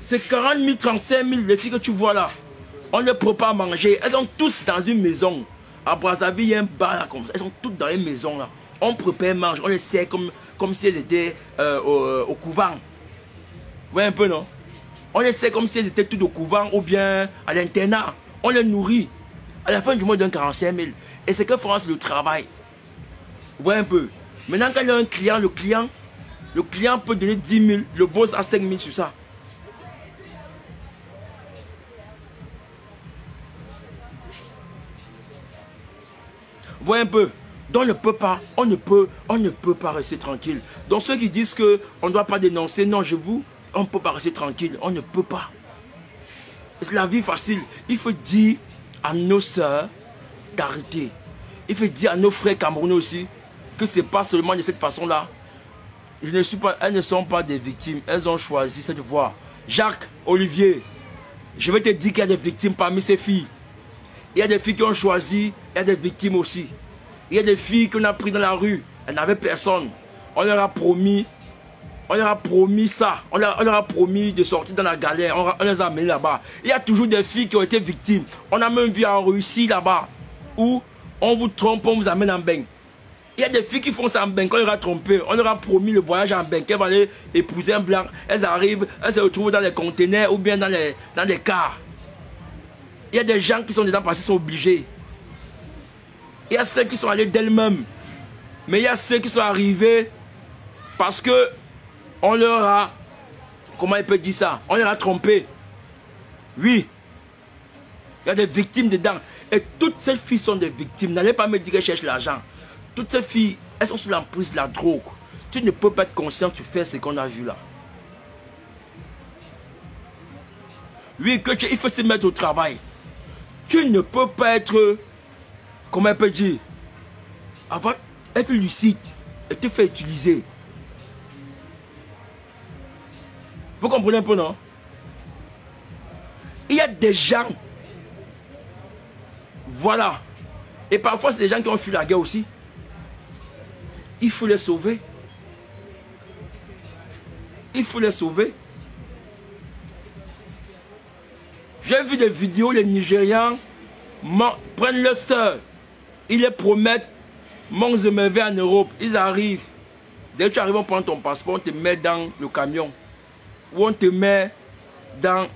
C'est 40 000, 35 000, les filles que tu vois là. On les prépare à manger. Elles sont tous dans une maison. À Brazzaville, il y a un bar là comme ça. Elles sont toutes dans une maison là. On prépare, mange. On les sert comme si elles étaient au couvent. Vous voyez un peu, non? On les sert comme si elles étaient toutes au couvent ou bien à l'internat. On les nourrit. À la fin du mois, on donne 45 000. Et c'est que France le travail. Vous voyez un peu? Maintenant, quand il y a un client, le client peut donner 10 000. Le boss a 5 000 sur ça. Vous voyez un peu? Donc on ne peut pas rester tranquille. Donc ceux qui disent qu'on ne doit pas dénoncer, non, on ne peut pas rester tranquille. On ne peut pas. C'est la vie facile. Il faut dire à nos soeurs d'arrêter. Il faut dire à nos frères camerounais aussi que ce n'est pas seulement de cette façon-là. Elles ne sont pas des victimes. Elles ont choisi cette voie. Jacques, Olivier, je vais te dire qu'il y a des victimes parmi ces filles. Il y a des filles qui ont choisi, il y a des victimes aussi. Il y a des filles qu'on a pris dans la rue, elles n'avaient personne. On leur a promis ça. On leur a promis de sortir dans la galère. On les a amenés là-bas. Il y a toujours des filles qui ont été victimes. On a même vu en Russie là-bas, où on vous trompe, on vous amène en bain. Il y a des filles qui font ça en bain, qu'on leur a trompé. On leur a promis le voyage en bain, qu'elles vont aller épouser un blanc. Elles arrivent, elles se retrouvent dans les conteneurs ou bien dans des cars. Il y a des gens qui sont dedans parce qu'ils sont obligés. Il y a ceux qui sont allés d'elles-mêmes. Mais il y a ceux qui sont arrivés parce que on leur a, comment il peut dire ça? On leur a trompé. Oui. Il y a des victimes dedans. Et toutes ces filles sont des victimes. N'allez pas me dire qu'elles cherchent l'argent. Toutes ces filles, elles sont sous l'emprise de la drogue. Tu ne peux pas être conscient, tu fais ce qu'on a vu là. Oui, il faut se mettre au travail. Tu ne peux pas être, comment on peut dire, être lucide et te faire utiliser. Vous comprenez un peu, non? Il y a des gens, voilà, et parfois c'est des gens qui ont fui la guerre aussi. Il faut les sauver. Il faut les sauver. J'ai vu des vidéos, les Nigérians prennent leur soeur, ils les promettent monts et merveilles en Europe. Ils arrivent. Dès que tu arrives, on prend ton passeport, on te met dans le camion. Ou on te met dans...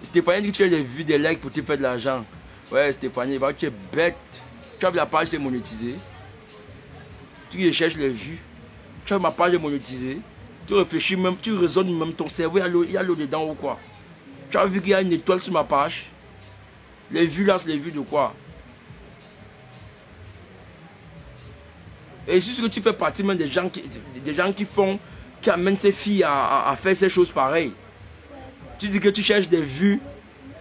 Stéphanie dit que tu as vu des likes pour te faire de l'argent. Ouais, Stéphanie, tu es bête. Tu as vu la page, c'est monétisé. Tu cherches les vues. Tu as ma page monétisée. Tu réfléchis même, tu raisonnes même, ton cerveau, il y a l'eau dedans ou quoi. Tu as vu qu'il y a une étoile sur ma page. Les vues là, c'est les vues de quoi? Et c'est ce que tu fais partie même des gens qui amènent ces filles à faire ces choses pareilles. Tu dis que tu cherches des vues.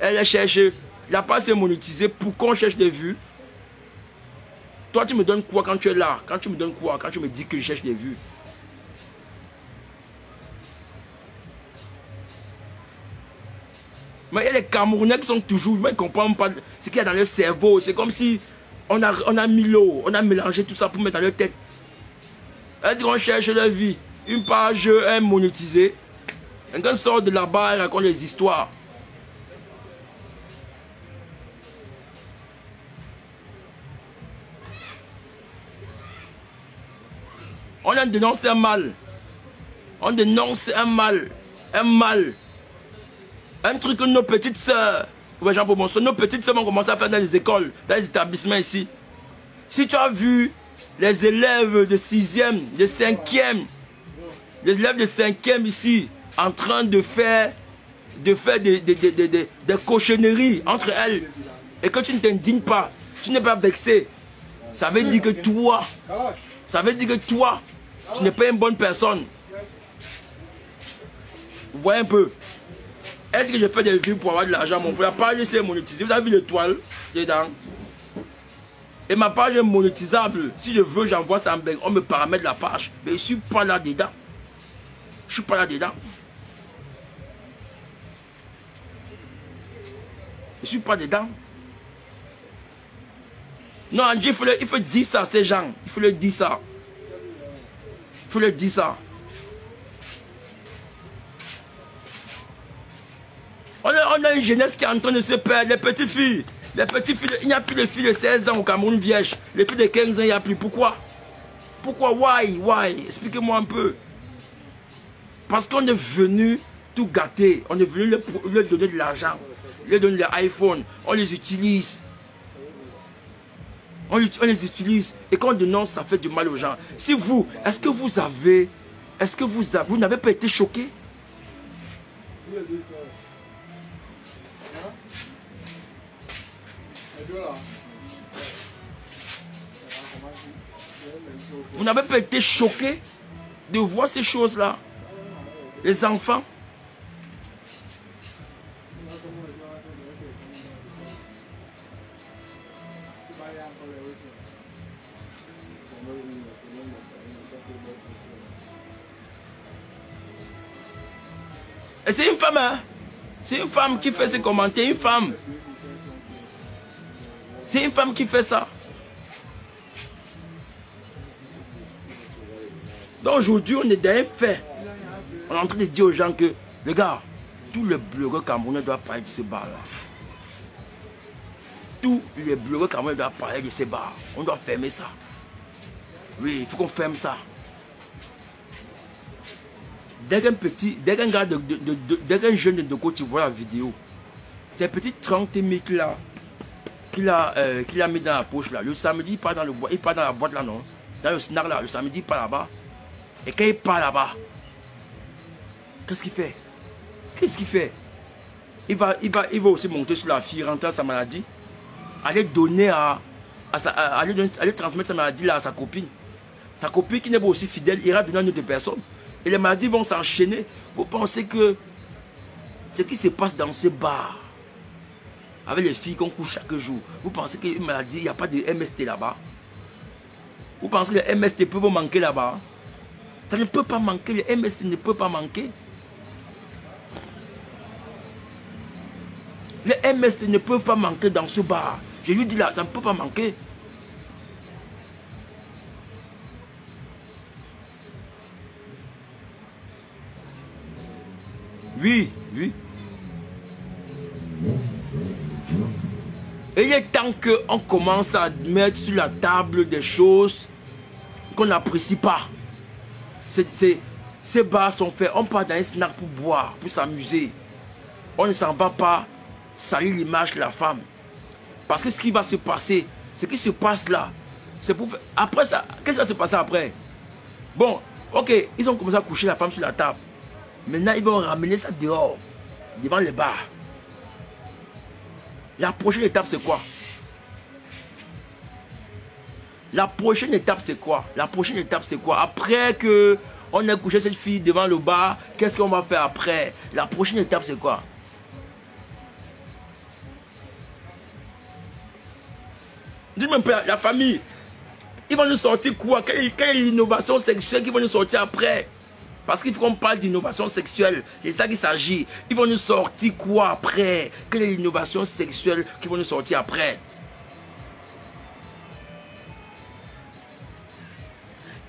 Elle cherche. La page est monétisée. Pourquoi on cherche des vues? Toi, tu me donnes quoi quand tu es là? Quand tu me donnes quoi? Quand tu me dis que je cherche des vues? Mais il y a les Camerounais qui sont toujours... Ils ne comprennent pas ce qu'il y a dans leur cerveau. C'est comme si on a mis l'eau. On a mélangé tout ça pour mettre dans leur tête. Elle dit qu'on cherche leur vie. Une page est monétisée. Quelqu'un sort de là-bas et raconte les histoires. On a dénoncé un mal. On dénonce un mal. Un mal. Un truc que nos petites sœurs, nos petites sœurs vont commencer à faire dans les écoles, dans les établissements ici. Si tu as vu les élèves de 6e, de 5e, les élèves de 5e ici, en train de faire des cochonneries entre elles, et que tu ne t'indignes pas, tu n'es pas vexé, ça veut dire que toi, tu n'es pas une bonne personne. Vous voyez un peu? Est-ce que je fais des vues pour avoir de l'argent? Mon frère, la page c'est monétisé. Vous avez vu l'étoile dedans? Et ma page est monétisable. Si je veux, j'envoie ça en beg. On me paramètre la page. Mais je ne suis pas là dedans. Je ne suis pas là dedans. Je ne suis pas dedans. Non, Angie, il faut dire ça à ces gens. Il faut leur dire ça. Il faut leur dire ça. On a une jeunesse qui est en train de se perdre. Les petites filles, il n'y a plus de filles de 16 ans au Cameroun vierge. Les filles de 15 ans, il n'y a plus. Pourquoi? Pourquoi? Why? Expliquez-moi un peu. Parce qu'on est venu tout gâter. On est venu leur donner de l'argent. Leur donner des iPhones. On les utilise. On les utilise. Et quand on dénonce, ça fait du mal aux gens. Si vous, est-ce que vous n'avez pas été choqué? Vous n'avez pas été choqué de voir ces choses-là? Les enfants. Et c'est une femme, hein? C'est une femme qui fait ces commentaires, une femme. C'est une femme qui fait ça. Donc aujourd'hui, on est dans un fait. On est en train de dire aux gens que, les gars, tous les blogueurs camerounais doivent parler de ces bars-là. Tous les blogueurs camerounais doivent parler de ces bars. On doit fermer ça. Oui, il faut qu'on ferme ça. Dès qu'un jeune de Côte d'Ivoire la vidéo, ces petits 30 000 qu'il a mis dans la poche là, le samedi il part dans la boîte là, non? Dans le snack là, le samedi il part là-bas. Et quand il part là-bas, qu'est-ce qu'il fait? Qu'est-ce qu'il fait? Il va aussi monter sur la fille, rentrer à sa maladie, aller donner aller transmettre sa maladie là à sa copine. Sa copine qui n'est pas aussi fidèle ira donner à une autre personne. Et les maladies vont s'enchaîner. Vous pensez que Ce qui se passe dans ce bar, avec les filles qu'on couche chaque jour, vous pensez qu'une maladie, il n'y a pas de MST là-bas? Vous pensez que les MST peuvent manquer là-bas? Ça ne peut pas manquer, les MST ne peut pas manquer. Les MST ne peuvent pas manquer dans ce bar. Je lui dis là, ça ne peut pas manquer. Oui, oui. Et il est temps qu'on commence à mettre sur la table des choses qu'on n'apprécie pas. Ces bars sont faits, on part dans un snack pour boire, pour s'amuser. On ne s'en va pas salir l'image de la femme. Parce que ce qui va se passer, ce qui se passe là, c'est pour... Après ça, qu'est-ce qui va se passer après? Bon, ok, ils ont commencé à coucher la femme sur la table. Maintenant, ils vont ramener ça dehors, devant les bars. La prochaine étape, c'est quoi? La prochaine étape, c'est quoi? La prochaine étape, c'est quoi? Après que on ait couché cette fille devant le bar, qu'est-ce qu'on va faire après? La prochaine étape, c'est quoi? Dites-moi un peu, la famille, ils vont nous sortir quoi? Quelle est l'innovation sexuelle qui vont nous sortir après? Parce qu'il faut qu'on parle d'innovation sexuelle. C'est ça qu'il s'agit. Ils vont nous sortir quoi après? Quelle est l'innovation sexuelle qui vont nous sortir après?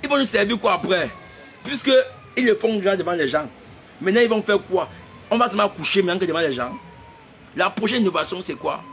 Ils vont nous servir quoi après? Puisque ils le font déjà devant les gens. Maintenant, ils vont faire quoi? On va seulement coucher maintenant que devant les gens. La prochaine innovation, c'est quoi?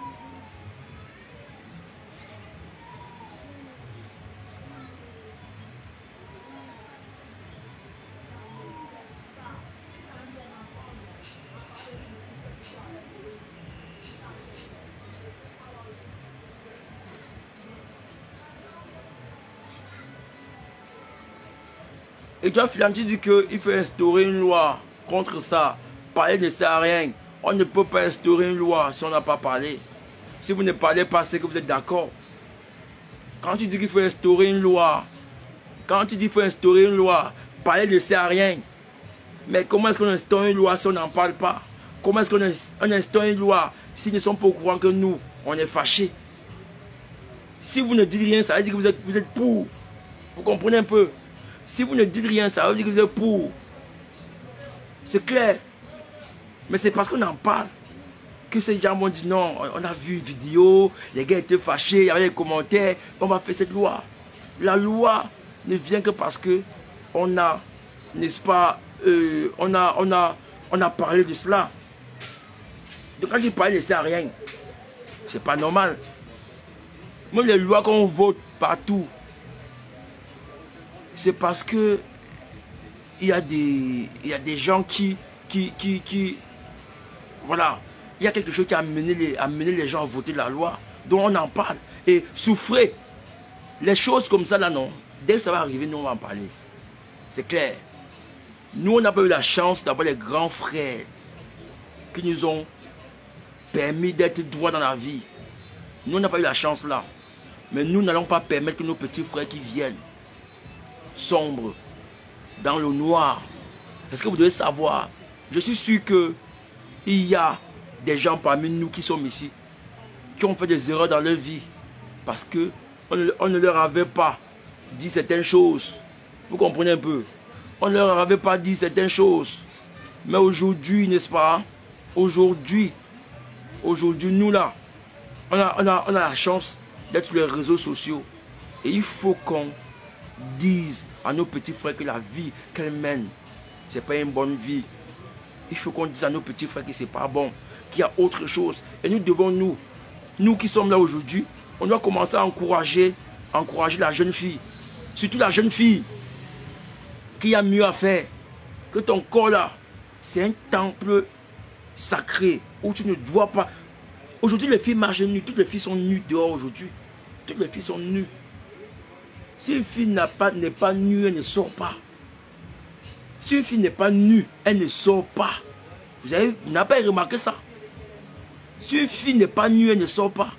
Et toi, Philan, tu dis qu'il faut instaurer une loi contre ça. Parler ne sert à rien. On ne peut pas instaurer une loi si on n'a pas parlé. Si vous ne parlez pas, c'est que vous êtes d'accord. Quand tu dis qu'il faut instaurer une loi, parler ne sert à rien. Mais comment est-ce qu'on instaure une loi si on n'en parle pas? Comment est-ce qu'on instaure une loi s'ils ne sont pas au courant que nous, on est fâchés? Si vous ne dites rien, ça veut dire que vous êtes pour. Vous comprenez un peu? Si vous ne dites rien, ça veut dire que vous êtes pour. C'est clair. Mais c'est parce qu'on en parle que ces gens vont dire non, on a vu une vidéo, les gars étaient fâchés, il y avait des commentaires, on va faire cette loi. La loi ne vient que parce que on a, n'est-ce pas, on a parlé de cela. Donc quand ils parlent, ne sert à rien. C'est pas normal. Même les lois qu'on vote partout, c'est parce que il y a des gens qui voilà, il y a quelque chose qui a amené les gens à voter la loi, dont on en parle. Et souffrez. Les choses comme ça là, non. Dès que ça va arriver, nous on va en parler. C'est clair. Nous on n'a pas eu la chance d'avoir les grands frères qui nous ont permis d'être droits dans la vie. Nous on n'a pas eu la chance là. Mais nous n'allons pas permettre que nos petits frères qui viennent sombre, dans le noir. Parce que vous devez savoir, je suis sûr que il y a des gens parmi nous qui sont ici, qui ont fait des erreurs dans leur vie, parce que on ne leur avait pas dit certaines choses. Vous comprenez un peu? On ne leur avait pas dit certaines choses. Mais aujourd'hui, n'est-ce pas? Aujourd'hui, nous là, on a la chance d'être sur les réseaux sociaux. Et il faut qu'on dise à nos petits frères que la vie qu'elles mènent, c'est pas une bonne vie. Il faut qu'on dise à nos petits frères que c'est pas bon, qu'il y a autre chose. Et nous devons, nous qui sommes là aujourd'hui, on doit commencer à encourager la jeune fille. Surtout la jeune fille qui a mieux à faire. Que ton corps là, c'est un temple sacré où tu ne dois pas... Aujourd'hui les filles marchent nues, toutes les filles sont nues dehors aujourd'hui. Toutes les filles sont nues. Si une fille n'est pas nue, elle ne sort pas. Si une fille n'est pas nue, elle ne sort pas. Vous n'avez pas remarqué ça? Si une fille n'est pas nue, elle ne sort pas.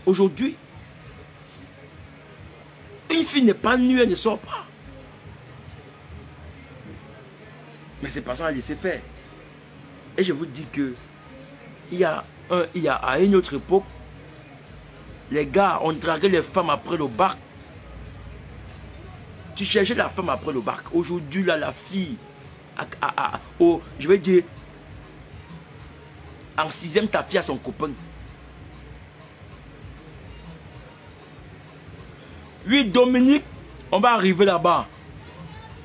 Aujourd'hui, une fille n'est pas nue, elle ne sort pas. Mais c'est parce qu'on a laissé faire. Et je vous dis que il y a à une autre époque, les gars, on draguait les femmes après le bac. Tu cherchais la femme après le bac. Aujourd'hui, là, la fille, je vais dire, en 6e, ta fille a son copain. Oui, Dominique, on va arriver là-bas.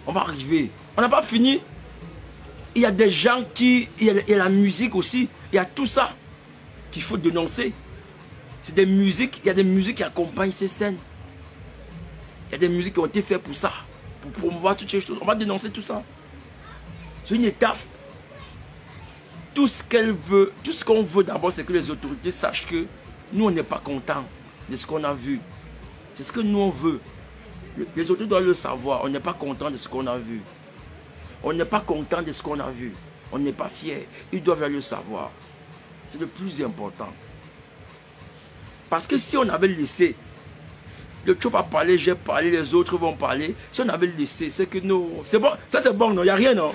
On va arriver. On n'a pas fini. Il y a des gens qui... Il y a la musique aussi. Il y a tout ça qu'il faut dénoncer. C'est des musiques. Il y a des musiques qui accompagnent ces scènes. Il y a des musiques qui ont été faites pour ça. Pour promouvoir toutes ces choses. On va dénoncer tout ça. C'est une étape. Tout ce qu'elle veut, tout ce qu'on veut d'abord, c'est que les autorités sachent que nous, on n'est pas contents de ce qu'on a vu. C'est ce que nous, on veut. Les autorités doivent le savoir. On n'est pas content de ce qu'on a vu. On n'est pas content de ce qu'on a vu. On n'est pas fiers. Ils doivent le savoir. C'est le plus important. Parce que si on avait laissé, le Tchop a parlé, j'ai parlé, les autres vont parler. Si on avait laissé, c'est que nous... C'est bon, ça c'est bon, non? Il n'y a rien, non?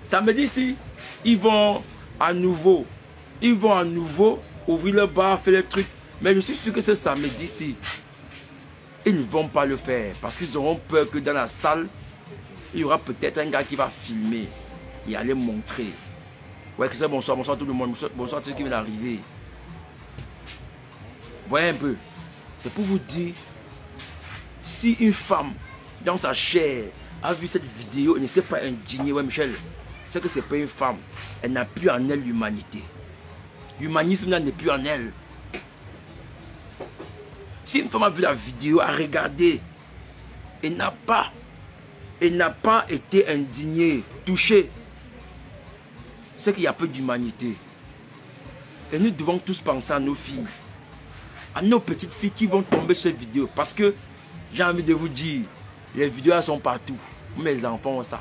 Samedi, si, ils vont à nouveau ouvrir le bar, faire les trucs. Mais je suis sûr que ce samedi, si, ils ne vont pas le faire. Parce qu'ils auront peur que dans la salle, il y aura peut-être un gars qui va filmer et aller montrer. Ouais, que c'est bonsoir, bonsoir tout le monde, bonsoir tout ce qui vient d'arriver. Voyez un peu. C'est pour vous dire, si une femme, dans sa chair, a vu cette vidéo et ne s'est pas indignée, ouais Michel, c'est que c'est pas une femme. Elle n'a plus en elle l'humanité. L'humanisme n'est plus en elle. Si une femme a vu la vidéo, a regardé, et n'a pas été indignée, touchée, c'est qu'il y a peu d'humanité. Et nous devons tous penser à nos filles, à nos petites filles qui vont tomber sur cette vidéo. Parce que, j'ai envie de vous dire, les vidéos elles sont partout. Mes enfants ont ça.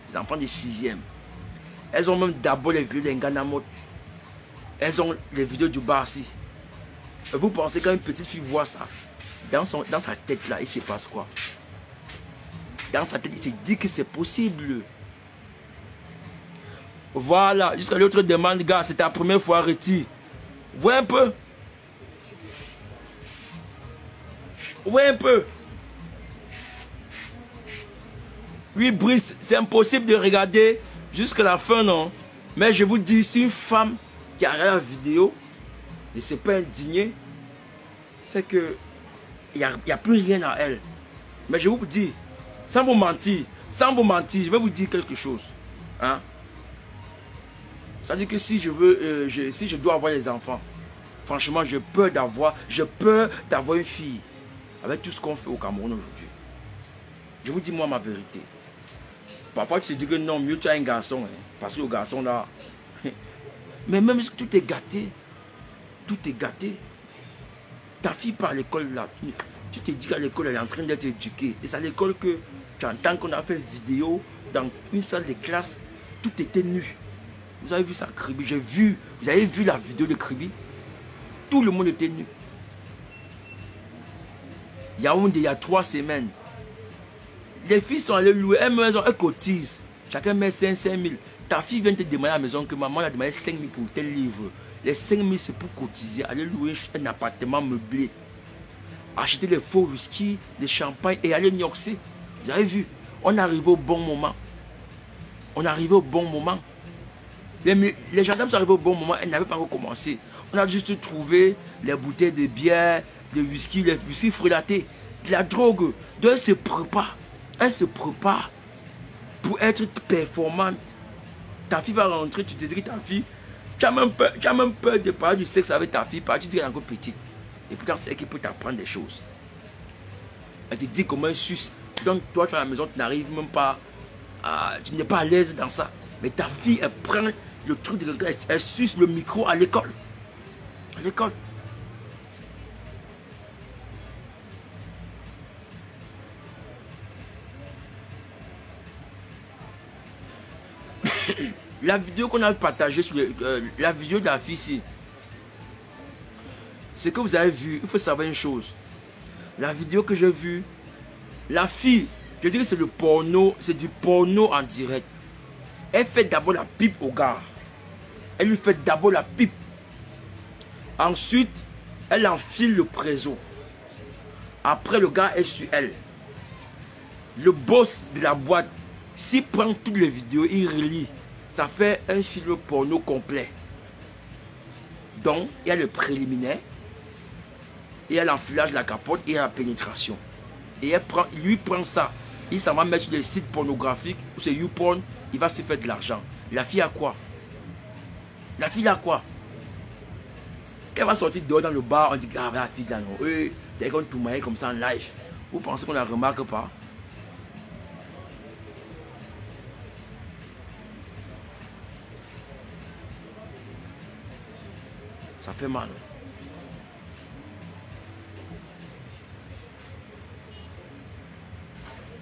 Les enfants de 6e. Elles ont même d'abord les vidéos d'Nganamot. Elles ont les vidéos du Barsi. Et vous pensez quand une petite fille voit ça, dans sa tête là, il se passe quoi? Dans sa tête, il se dit que c'est possible. Voilà, jusqu'à l'autre demande, gars, c'est ta première fois retire. Vois un peu. Vois un peu. Oui, Brice, c'est impossible de regarder jusqu'à la fin, non? Mais je vous dis, si une femme qui a regardé la vidéo ne s'est pas indignée, c'est que il n'y a plus rien à elle. Mais je vous dis, sans vous mentir, je vais vous dire quelque chose. Hein? Ça veut dire que si je dois avoir des enfants, franchement, j'ai peur d'avoir une fille avec tout ce qu'on fait au Cameroun aujourd'hui. Je vous dis moi ma vérité. Papa, tu te dis que non, mieux tu as un garçon. Hein, parce que le garçon là... Mais même si tout est gâté, tout est gâté. Ta fille part à l'école là, tu te dis qu'à l'école elle est en train d'être éduquée. Et c'est à l'école que tu entends qu'on a fait vidéo dans une salle de classe, tout était nu. Vous avez vu ça, Kribi? J'ai vu, vous avez vu la vidéo de Kribi? Tout le monde était nu. Yaoundé, il y a 3 semaines. Les filles sont allées louer, elles cotisent. Chacun met 5 000. Ta fille vient te demander à la maison que maman a demandé 5 000 pour tel livre. Les 5 000 c'est pour cotiser, aller louer un appartement meublé. Acheter les faux whisky, les champagnes et aller nioxer. Vous avez vu, on est arrivé au bon moment. On est arrivé au bon moment. Les gendarmes sont arrivés au bon moment, elles n'avaient pas encore commencé. On a juste trouvé les bouteilles de bière, les whisky frelatés, de la drogue. Donc elle se prépare pour être performante. Ta fille va rentrer, tu te dis que ta fille, tu as même peur de parler du sexe avec ta fille, parce que tu dis qu'elle est encore petite. Et pourtant, c'est elle qui peut t'apprendre des choses. Elle te dit comment elle suce. Donc toi, tu es à la maison, tu n'arrives même pas, tu n'es pas à l'aise dans ça. Mais ta fille, elle prend le truc de quelqu'un, elle suce le micro à l'école. À l'école. La vidéo qu'on a partagée sur la vidéo de la fille ici, ce que vous avez vu, il faut savoir une chose. La vidéo que j'ai vue, la fille, je dirais que c'est le porno, c'est du porno en direct. Elle fait d'abord la pipe au gars. Elle lui fait d'abord la pipe. Ensuite, elle enfile le préso. Après, le gars est sur elle. Le boss de la boîte, s'il prend toutes les vidéos, il relie. Ça fait un film porno complet. Donc, il y a le préliminaire, il y a l'enfilage de la capote et il y a la pénétration. Et elle prend, lui prend ça. Il s'en va mettre sur les sites pornographiques ou c'est YouPorn, il va se faire de l'argent. La fille a quoi? La fille a quoi? Quand elle va sortir dehors dans le bar, on dit ah la fille là non. C'est comme tout maille comme ça en live. Vous pensez qu'on ne la remarque pas? Ça fait mal.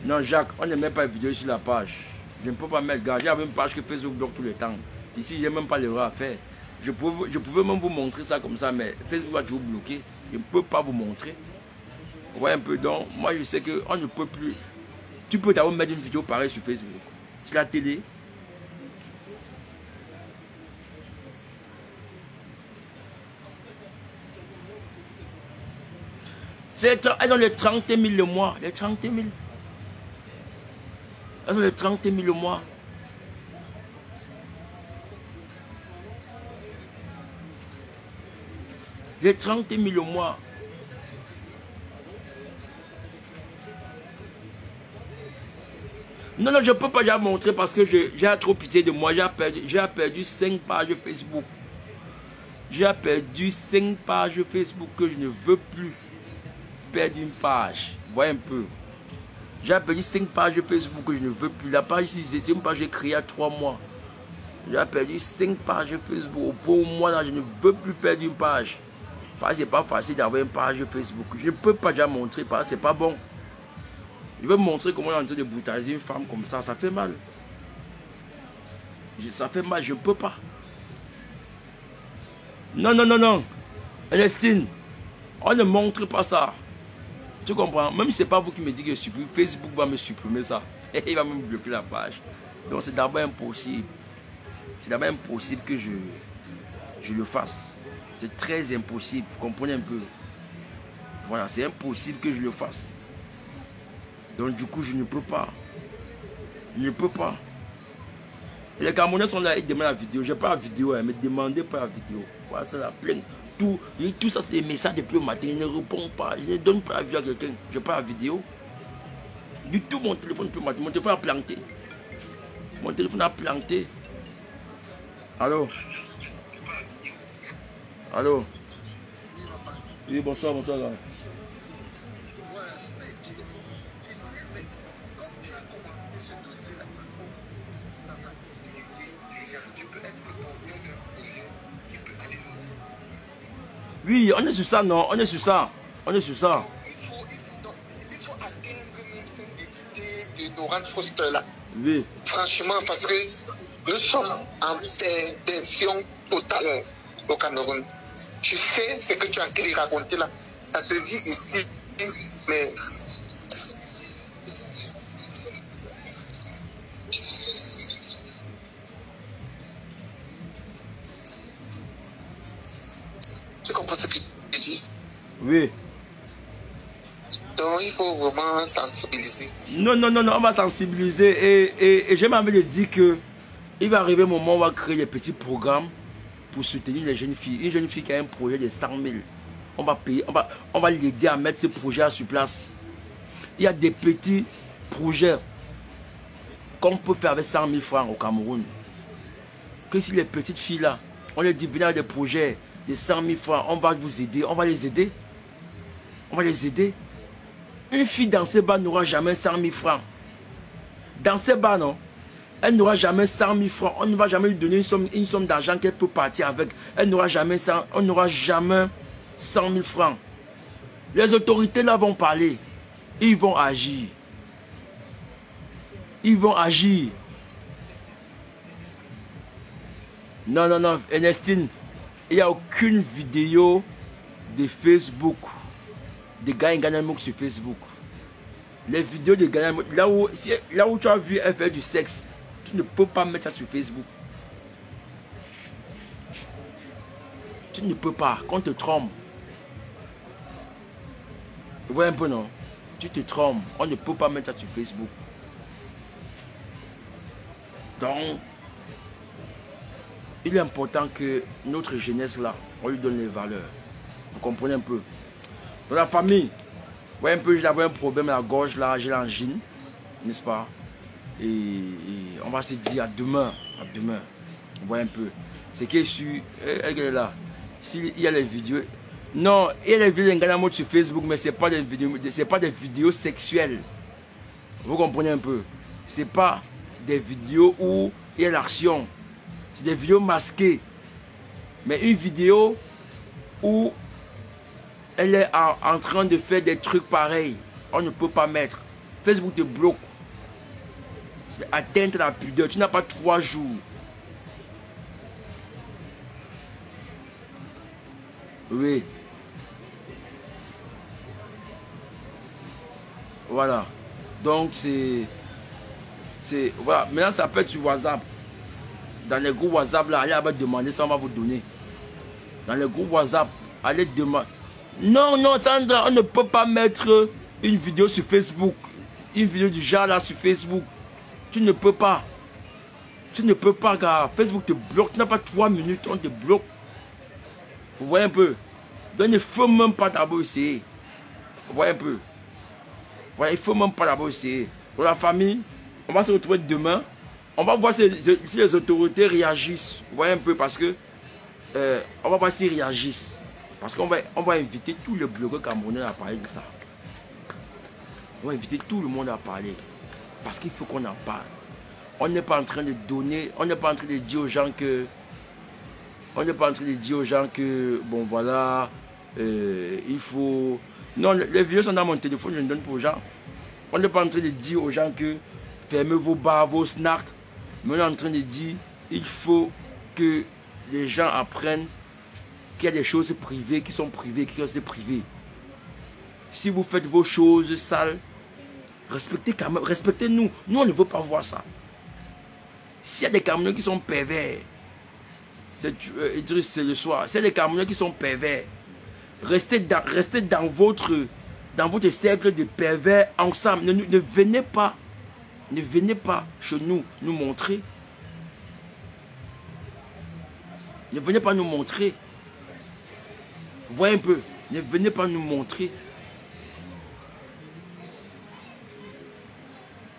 Non, Jacques, on ne met pas de vidéo sur la page. Je ne peux pas mettre, gars. J'ai la même page que Facebook bloque tout le temps. Ici, il n'y a même pas l'erreur à faire. Je pouvais même vous montrer ça comme ça, mais Facebook va toujours bloquer. Je ne peux pas vous montrer. Vous voyez un peu, donc, moi je sais qu'on ne peut plus. Tu peux d'abord mettre une vidéo pareille sur Facebook. Sur la télé. Elles ont les 30 000 le mois. Les 30 000. Elles ont les 30 000 le mois. Les 30 000 le mois. Non, non, je ne peux pas la montrer parce que j'ai trop pitié de moi. J'ai perdu 5 pages Facebook. J'ai perdu 5 pages Facebook que je ne veux plus perdre une page. Voyez un peu. J'ai perdu 5 pages Facebook que je ne veux plus. La page ici, c'est une page que j'ai créée il y a 3 mois. J'ai perdu 5 pages Facebook. Pour moi, là, je ne veux plus perdre une page. Parce que c'est pas facile d'avoir une page Facebook. Je ne peux pas déjà montrer parce que c'est pas bon. Je veux montrer comment on est en train de brutaliser une femme comme ça. Ça fait mal. Ça fait mal, je ne peux pas. Non, non, non, non. Ernestine, on ne montre pas ça. Tu comprends? Même si ce n'est pas vous qui me dites que je supprime, Facebook va me supprimer ça. Et il va me bloquer la page. Donc c'est d'abord impossible. C'est d'abord impossible que je le fasse. C'est très impossible. Vous comprenez un peu? Voilà, c'est impossible que je le fasse. Donc du coup, je ne peux pas. Je ne peux pas. Et les Camerounais sont là, ils demandent la vidéo. Je n'ai pas la vidéo, mais demandez pas la vidéo. Voilà, c'est la plainte. Tout ça, c'est des messages depuis le matin. Je ne réponds pas. Je ne donne pas la vidéo à quelqu'un. Je n'ai pas la vidéo. Du tout, mon téléphone depuis le matin. Mon téléphone a planté. Mon téléphone a planté. Allô? Allô? Oui, bonsoir, bonsoir. Là. Oui, on est sur ça, non? On est sur ça. On est sur ça. Il faut atteindre de Laurence Foster là. Oui. Franchement, parce que nous sommes en tension totale au Cameroun. Tu sais ce que tu as en train de raconter là. Ça se dit ici, mais... Tu comprends ce que je dis? Oui. Donc il faut vraiment sensibiliser. Non, non, non, non, on va sensibiliser et j'ai envie de dire que il va arriver un moment où on va créer des petits programmes pour soutenir les jeunes filles. Une jeune fille qui a un projet de 100 000, on va payer, on va l'aider à mettre ce projet sur place. Il y a des petits projets qu'on peut faire avec 100 000 francs au Cameroun. Que si les petites filles là, on les dit venez avec des projets de 100 000 francs, on va vous aider, on va les aider. On va les aider. Une fille dans ces bars n'aura jamais 100 000 francs. Dans ces bars, non, elle n'aura jamais 100 000 francs. On ne va jamais lui donner une somme d'argent qu'elle peut partir avec. Elle n'aura jamais 100 000 francs. Les autorités là vont parler. Ils vont agir. Ils vont agir. Non, non, non, Ernestine, il n'y a aucune vidéo de Facebook. De Ganyamouk sur Facebook. Les vidéos de Ganyamouk, là où tu as vu elle faire du sexe, tu ne peux pas mettre ça sur Facebook. Tu ne peux pas, qu'on te trompe. Vous voyez un peu, non? Tu te trompes. On ne peut pas mettre ça sur Facebook. Donc, il est important que notre jeunesse là, on lui donne les valeurs. Vous comprenez un peu? Dans la famille, vous voyez un peu, j'avais un problème à la gorge là, j'ai l'angine, n'est-ce pas? Et on va se dire à demain, Vous voyez un peu. C'est qui est sûr, elle est là. S'il y a les vidéos, non, il y a les vidéos d'Ngana sur Facebook, mais c'est pas des vidéos sexuelles. Vous comprenez un peu? C'est pas des vidéos où il y a l'action. C'est des vidéos masquées. Mais une vidéo où elle est en train de faire des trucs pareils, on ne peut pas mettre. Facebook te bloque. C'est atteinte à la pudeur. Tu n'as pas 3 jours. Oui. Voilà. Donc c'est... Voilà. Maintenant ça peut être sur WhatsApp. Dans les groupes WhatsApp là, allez demander, ça on va vous donner. Dans les groupes WhatsApp, allez demander. Non, non, Sandra, on ne peut pas mettre une vidéo sur Facebook. Une vidéo du genre là sur Facebook. Tu ne peux pas. Tu ne peux pas, car Facebook te bloque. Tu n'as pas 3 minutes, on te bloque. Vous voyez un peu? Donc il ne faut même pas d'abord essayer. Vous voyez un peu? Voilà, il ne faut même pas d'abord essayer. Pour la famille, on va se retrouver demain. On va voir si les autorités réagissent. Vous voyez un peu, parce que on va voir s'ils réagissent. Parce qu'on va inviter tous les blogueurs camerounais à parler de ça. On va inviter tout le monde à parler. Parce qu'il faut qu'on en parle. On n'est pas en train de donner, on n'est pas en train de dire aux gens que... On n'est pas en train de dire aux gens que, bon voilà, il faut... Non, les vidéos sont dans mon téléphone, je les donne pour aux gens. On n'est pas en train de dire aux gens que fermez vos bars, vos snacks. Mais on est en train de dire, il faut que les gens apprennent qu'il y a des choses privées qui sont privées, qui restent privées. Si vous faites vos choses sales, respectez quand même, respectez-nous. Nous, on ne veut pas voir ça. S'il y a des Camerounais qui sont pervers, c'est le soir. S'il y a des Camerounais qui sont pervers, restez dans votre cercle de pervers ensemble. Ne venez pas chez nous montrer. Ne venez pas nous montrer. Voyez un peu. Ne venez pas nous montrer.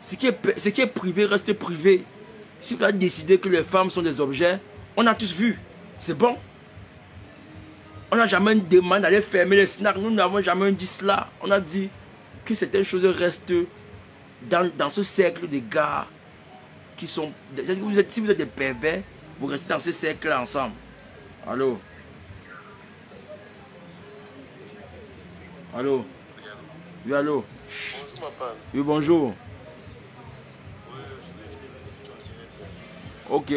Ce qui est privé reste privé. Si vous avez décidé que les femmes sont des objets, on a tous vu. C'est bon. On n'a jamais demandé d'aller fermer les snacks. Nous n'avons jamais dit cela. On a dit que certaines choses restent dans ce cercle de gars qui sont... Si vous êtes des pervers, vous restez dans ce cercle ensemble. Allô? Allô? Oui, allô? Bonjour, ma femme. Oui, bonjour. Ok.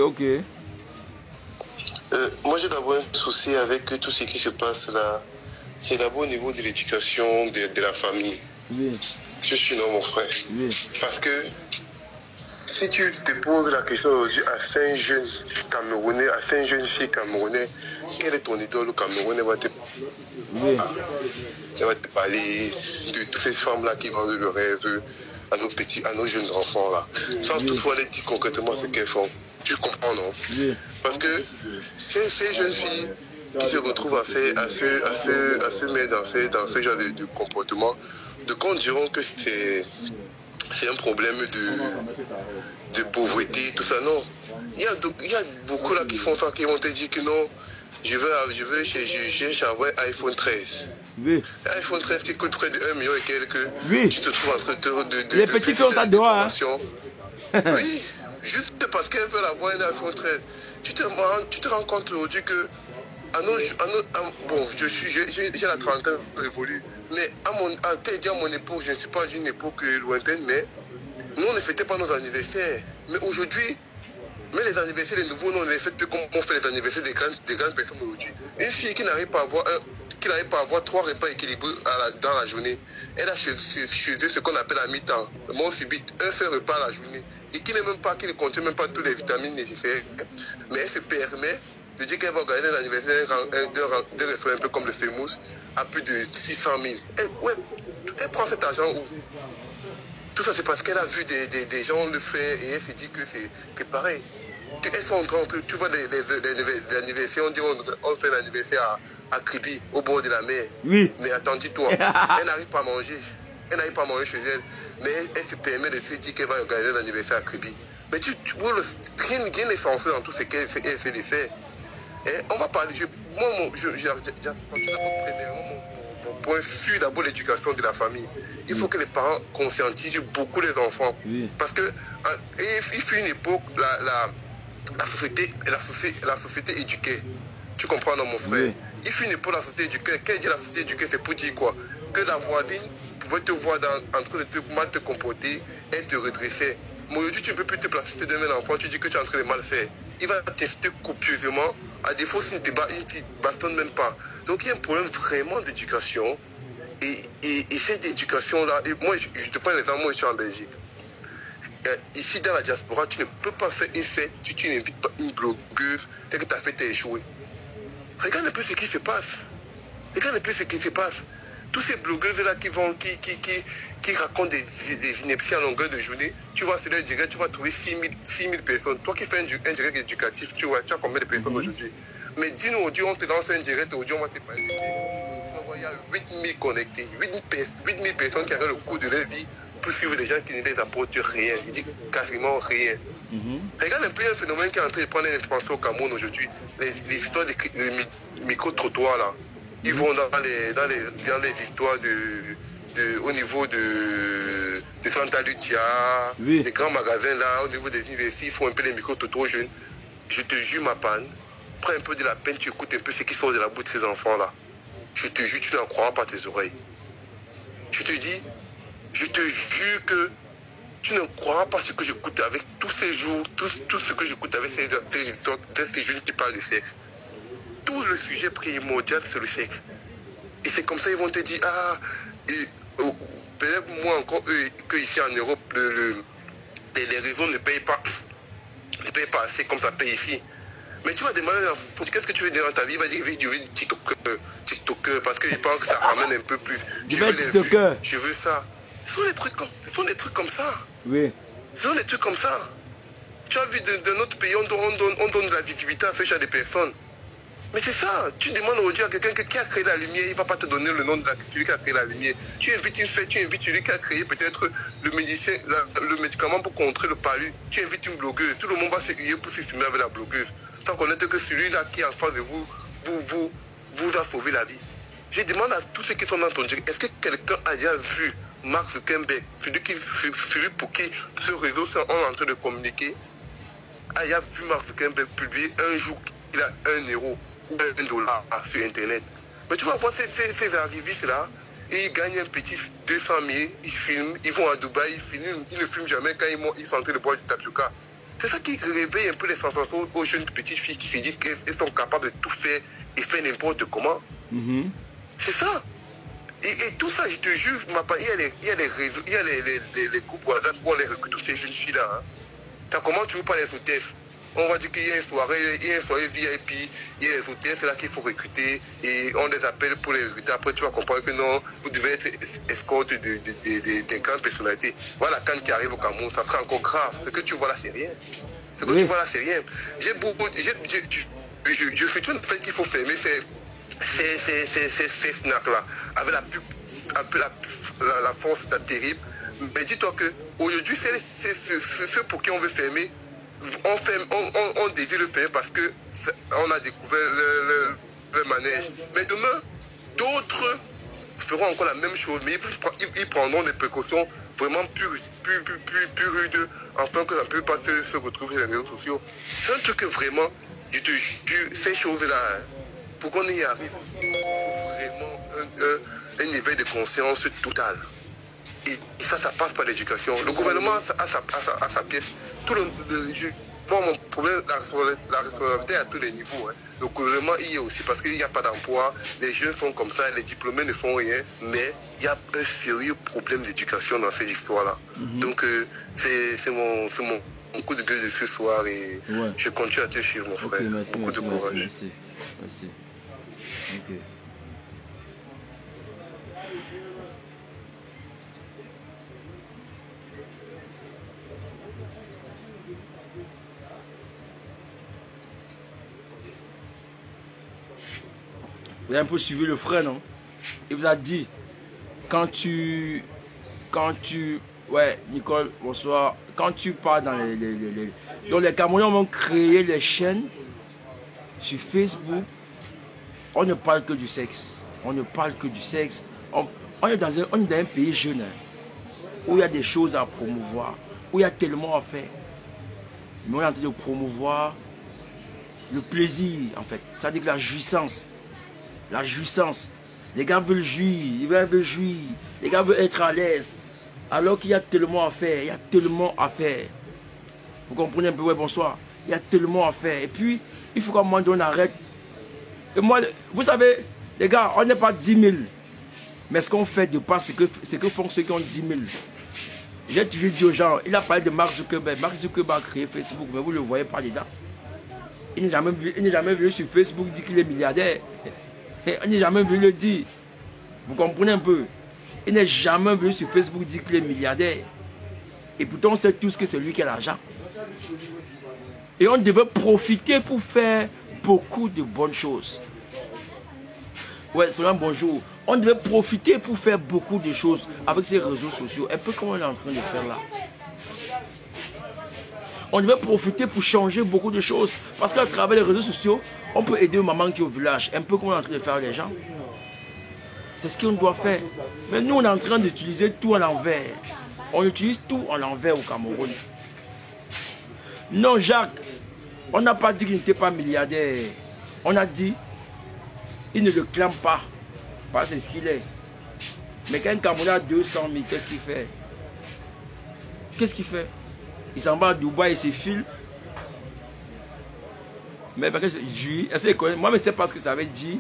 Moi, j'ai d'abord un souci avec tout ce qui se passe là. C'est d'abord au niveau de l'éducation de la famille. Oui. Je suis non, mon frère. Oui. Parce que si tu te poses la question aujourd'hui à 5 jeunes Camerounais, à 5 jeunes filles Camerounais, quel est ton idole Camerounais? Oui. Elle va te parler de toutes ces femmes-là qui vendent le rêve à nos petits, à nos jeunes enfants là. Sans toutefois les dire concrètement ce qu'elles font. Tu comprends, non? Oui. Parce que ces jeunes filles qui se retrouvent à se mettre dans ce genre de comportement, de compte diront que c'est un problème de pauvreté, tout ça. Non. Il y a beaucoup là qui font ça, qui vont te dire que non, je cherche à avoir un iPhone 13. Oui. iPhone 13 qui coûte près de 1 million et quelques. Oui. Tu te trouves en train de les petits font ça dehors, hein. Oui, juste parce qu'elles veulent avoir un iPhone 13. Tu te rends compte aujourd'hui que bon, j'ai la trentaine évolue, mais à mon époque, je ne suis pas d'une époque lointaine, mais nous on ne fêtait pas nos anniversaires. Mais aujourd'hui, mais les anniversaires, les nouveaux, nous on ne les fête plus comme on fait les anniversaires des grandes personnes aujourd'hui. Une fille qui n'arrive pas à avoir 3 repas équilibrés dans la journée, elle a chez eux ce qu'on appelle à mi-temps, mon subit, un seul repas à la journée, et qui ne contient même pas toutes les vitamines nécessaires, mais elle se permet de dire qu'elle va organiser l'anniversaire d'un restaurant un peu comme le Famous à plus de 600 000. Elle prend cet argent où? Tout ça, c'est parce qu'elle a vu des gens le faire et elle se dit que c'est pareil. Elles sont en train, tu vois les anniversaires, on dit on fait l'anniversaire à Kribi, au bord de la mer. Oui. Mais attends, dis-toi, elle n'arrive pas à manger. Elle n'arrive pas à manger chez elle. Mais elle se permet de se dire qu'elle va organiser l'anniversaire à Kribi. Mais rien n'est censé dans tout ce qu'elle essaie de faire. Et on va parler, mon point sur d'abord l'éducation de la famille. Il faut que les parents conscientisent beaucoup les enfants. Oui. Parce que il fut une époque, la société éduquée. Tu comprends, non, mon frère? Oui. Il fut une époque, la société éduquée. Quand il dit la société éduquée, c'est pour dire quoi? Que la voisine pouvait te voir en train de mal te comporter, elle te redressait. Mais aujourd'hui, tu ne peux plus te placer devant un enfant, tu dis que tu es en train de mal faire. Il va tester copieusement, à défaut, s'il ne te bastonne même pas. Donc il y a un problème vraiment d'éducation. Et cette éducation-là, et moi je te prends l'exemple, moi je suis en Belgique. Ici dans la diaspora, tu ne peux pas faire une fête si tu n'invites pas une blogueuse dès que ta fête est échouée. Regarde un peu ce qui se passe. Regarde un peu ce qui se passe. Tous ces blogueuses-là qui racontent des inepties à longueur de journée, tu vois sur leur direct, tu vas trouver 6 000 personnes. Toi qui fais un direct éducatif, tu as combien de personnes aujourd'hui? Mais dis-nous aujourd'hui, on te lance un direct, aujourd'hui on va te parler. Tu vas voir, il y a 8 000 connectés, 8 000 personnes qui avaient le coût de leur vie pour suivre des gens qui ne les apportent rien. Il dit quasiment rien. Regarde un peu un phénomène qui est en train de prendre une expansion au Cameroun aujourd'hui. Les histoires de micro-trottoirs là. Ils vont dans les histoires au niveau de Santa Lucia, oui. Des grands magasins là, au niveau des universités, ils font un peu les micro-trottoirs jeunes. Je te jure, ma panne, prends un peu de la peine, tu écoutes un peu ce qui sort de la bouche de ces enfants là. Je te jure, tu n'en croiras pas tes oreilles. Je te jure que tu ne croiras pas ce que j'écoute avec tous ces jours, tout ce que j'écoute avec ces jeunes qui parlent de sexe. Tout le sujet primordial, c'est le sexe. Et c'est comme ça, ils vont te dire, peut-être moins encore qu'ici en Europe, les réseaux ne payent pas assez comme ça paye ici. Mais tu vas demander à l'enfant, qu'est-ce que tu veux dire dans ta vie? Il va dire, je veux TikToker, parce qu'il pense que ça ramène un peu plus. Je veux les vues, je veux ça. Ce sont des trucs comme ça. Oui. Ce sont des trucs comme ça. Tu as vu, dans notre pays, on donne de la visibilité à ce genre de personnes. Mais c'est ça, tu demandes aujourd'hui à quelqu'un qui a créé la lumière, il ne va pas te donner le nom de celui qui a créé la lumière. Tu invites une fête, tu invites celui qui a créé peut-être le médicament pour contrer le palu. Tu invites une blogueuse, tout le monde va se huer pour se filmer avec la blogueuse, sans connaître que celui-là qui est en face de vous a sauvé la vie. Je demande à tous ceux qui sont dans ton direct, est-ce que quelqu'un a déjà vu Mark Zuckerberg, celui pour qui ce réseau sont en train de communiquer, a vu Mark Zuckerberg publier un jour qu'il a 1 euro ou $1 sur Internet. Mais tu vas voir ces arrivistes-là, ils gagnent un petit 200 000, ils filment, ils vont à Dubaï, ils ne filment jamais quand ils sont en train de boire du tapioca. C'est ça qui réveille un peu les sensations aux jeunes petites filles qui se disent qu'elles sont capables de tout faire et faire n'importe comment. C'est ça. Et tout ça, je te jure, il y a les réseaux, il y a les groupes WhatsApp où on les recrute ces jeunes filles-là. Comment tu veux pas les hôtesses? On va dire qu'il y a une soirée VIP, il y a les hôtesses là qu'il faut recruter et on les appelle pour les recruter. Après, tu vas comprendre que non, vous devez être escorte des grandes personnalités. Voilà, quand qui arrive au Cameroun, ça sera encore grave. Ce que tu vois là, c'est rien. Ce que tu vois là, c'est rien. Je suis une fait qu'il faut fermer ces snacks là avec la force terrible. Mais dis-toi que aujourd'hui, c'est ceux pour qui on veut fermer. On désire le faire parce qu'on a découvert le manège. Mais demain, d'autres feront encore la même chose, mais ils prendront des précautions vraiment plus rudes, afin que ça ne peut pas se retrouver sur les réseaux sociaux. C'est un truc que vraiment, je te jure, ces choses-là, pour qu'on y arrive, il faut vraiment un éveil de conscience total. Et ça passe par l'éducation. Le gouvernement a sa pièce. Mon problème, la responsabilité à tous les niveaux. Le gouvernement y est aussi parce qu'il n'y a pas d'emploi. Les jeunes sont comme ça, les diplômés ne font rien. Mais il y a un sérieux problème d'éducation dans cette histoire-là. Donc c'est mon coup de gueule de ce soir et je continue à te suivre, mon frère. Merci, beaucoup de courage. Merci. Ok. Vous avez un peu suivi le frère, non? Il vous a dit, ouais, Nicole, bonsoir. Quand tu pars dans donc les Camerounais vont créer les chaînes sur Facebook. On ne parle que du sexe. On ne parle que du sexe. On est dans un pays jeune, hein, où il y a des choses à promouvoir, où il y a tellement à faire. Mais on est en train de promouvoir le plaisir, en fait. C'est-à-dire que la jouissance. La jouissance. Les gars veulent jouir, ils veulent jouir. Les gars veulent être à l'aise. Alors qu'il y a tellement à faire, il y a tellement à faire. Vous comprenez un peu, ouais, bonsoir. Il y a tellement à faire. Et puis, il faut qu'à un moment donné, on arrête. Et moi, vous savez, les gars, on n'est pas 10 000. Mais ce qu'on fait de pas, c'est que font ceux qui ont 10 000. J'ai toujours dit aux gens, il a parlé de Mark Zuckerberg. Mark Zuckerberg a créé Facebook, mais vous ne le voyez pas dedans. Il n'est jamais venu sur Facebook dire qu'il est milliardaire. Il n'est jamais venu le dire. Vous comprenez un peu? Il n'est jamais venu sur Facebook dire qu'il est milliardaire. Et pourtant, on sait tous que c'est lui qui a l'argent. Et on devait profiter pour faire beaucoup de bonnes choses. Ouais, c'est un bonjour. On devait profiter pour faire beaucoup de choses avec ces réseaux sociaux. Un peu comme on est en train de faire là. On devait profiter pour changer beaucoup de choses. Parce qu'à travers les réseaux sociaux, on peut aider une maman qui est au village. Un peu comme on est en train de faire les gens. C'est ce qu'on doit faire. Mais nous, on est en train d'utiliser tout à l'envers. On utilise tout à l'envers au Cameroun. Non, Jacques, on n'a pas dit qu'il n'était pas milliardaire. On a dit, il ne le clame pas. Parce que c'est ce qu'il est. Mais quand un Camerounais a 200 000, qu'est-ce qu'il fait? Qu'est-ce qu'il fait? Il s'en va à Dubaï et se file. Mais parce que moi, je ne sais pas ce que ça veut dire.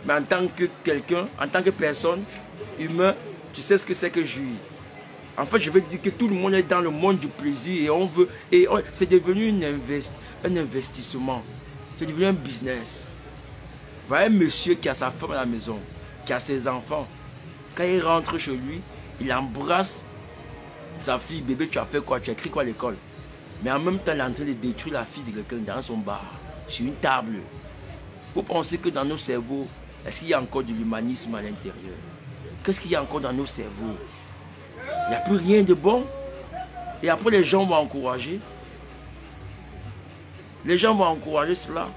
Mais en tant que quelqu'un, en tant que personne humain, tu sais ce que c'est que jouir. En fait, je veux dire que tout le monde est dans le monde du plaisir et on veut. C'est devenu un investissement. C'est devenu un business. Vous voyez un monsieur qui a sa femme à la maison, qui a ses enfants. Quand il rentre chez lui, il embrasse sa fille. Bébé, tu as fait quoi? Tu as écrit quoi à l'école? Mais en même temps, il est en train de détruire la fille de quelqu'un dans son bar, sur une table. Vous pensez que dans nos cerveaux, est-ce qu'il y a encore de l'humanisme à l'intérieur? Qu'est-ce qu'il y a encore dans nos cerveaux? Il n'y a plus rien de bon. Et après, les gens vont encourager. Les gens vont encourager cela.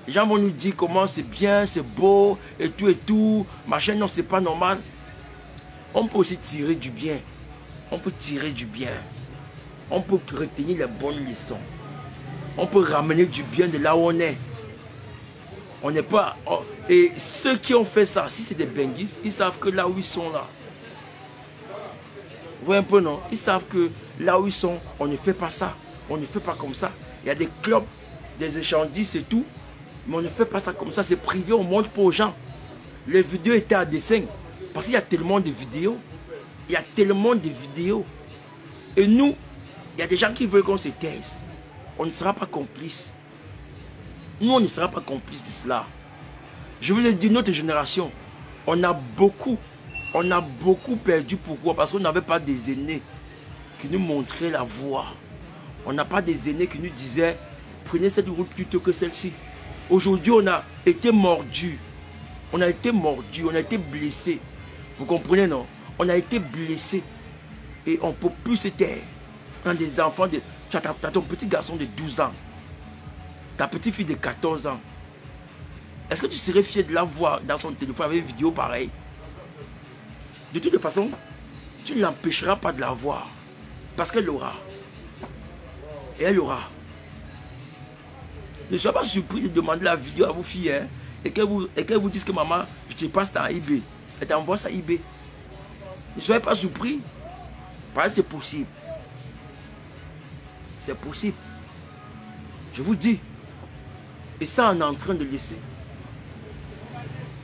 Les gens vont nous dire comment c'est bien, c'est beau, et tout. Machin, non, c'est pas normal. On peut aussi tirer du bien. On peut tirer du bien. On peut retenir les bonnes leçons. On peut ramener du bien de là où on est. On n'est pas... Et ceux qui ont fait ça, si c'est des benguistes, ils savent que là où ils sont là. Vous voyez un peu, non? Ils savent que là où ils sont, on ne fait pas ça. On ne fait pas comme ça. Il y a des clubs, des échandistes et tout. Mais on ne fait pas ça comme ça. C'est privé, on montre pas aux gens. Les vidéos étaient à dessin. Parce qu'il y a tellement de vidéos. Il y a tellement de vidéos. Et nous, il y a des gens qui veulent qu'on se taise. On ne sera pas complices. Nous, on ne sera pas complices de cela. Je vous le dis, notre génération, on a beaucoup perdu. Pourquoi? Parce qu'on n'avait pas des aînés qui nous montraient la voie. On n'a pas des aînés qui nous disaient, prenez cette route plutôt que celle-ci. Aujourd'hui, on a été mordus. On a été mordus, on a été blessés. Vous comprenez, non? On a été blessés. Et on ne peut plus se taire. Quand des enfants, tu as ton petit garçon de 12 ans. Ta petite fille de 14 ans. Est-ce que tu serais fier de la voir dans son téléphone avec une vidéo pareille? De toute façon, tu ne l'empêcheras pas de la voir. Parce qu'elle l'aura. Et elle l'aura. Ne soyez pas surpris de demander la vidéo à vos filles. Hein, et qu'elles vous disent que maman, je te passe à eBay. Elle t'envoie ça à eBay. Ne soyez pas surpris. Parce que c'est possible. C'est possible. Je vous dis. Et ça, on est en train de laisser.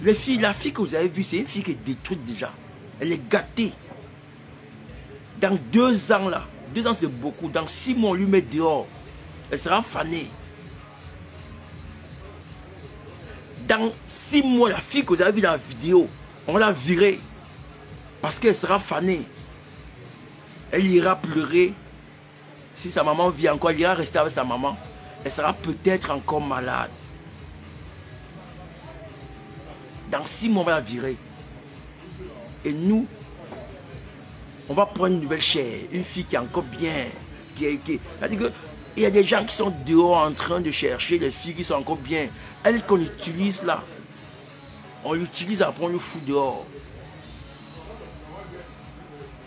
Les filles, la fille que vous avez vue, c'est une fille qui est détruite déjà. Elle est gâtée. Dans 2 ans là, 2 ans, c'est beaucoup. Dans 6 mois, on lui met dehors. Elle sera fanée. Dans 6 mois, la fille que vous avez vue dans la vidéo, on l'a virée. Parce qu'elle sera fanée. Elle ira pleurer. Si sa maman vit encore, elle ira rester avec sa maman. Elle sera peut-être encore malade. Dans 6 mois, on va la virer. Et nous, on va prendre une nouvelle chair. Une fille qui est encore bien. C'est-à-dire que il y a des gens qui sont dehors en train de chercher les filles qui sont encore bien. Elle qu'on utilise là. On l'utilise après on le fout dehors.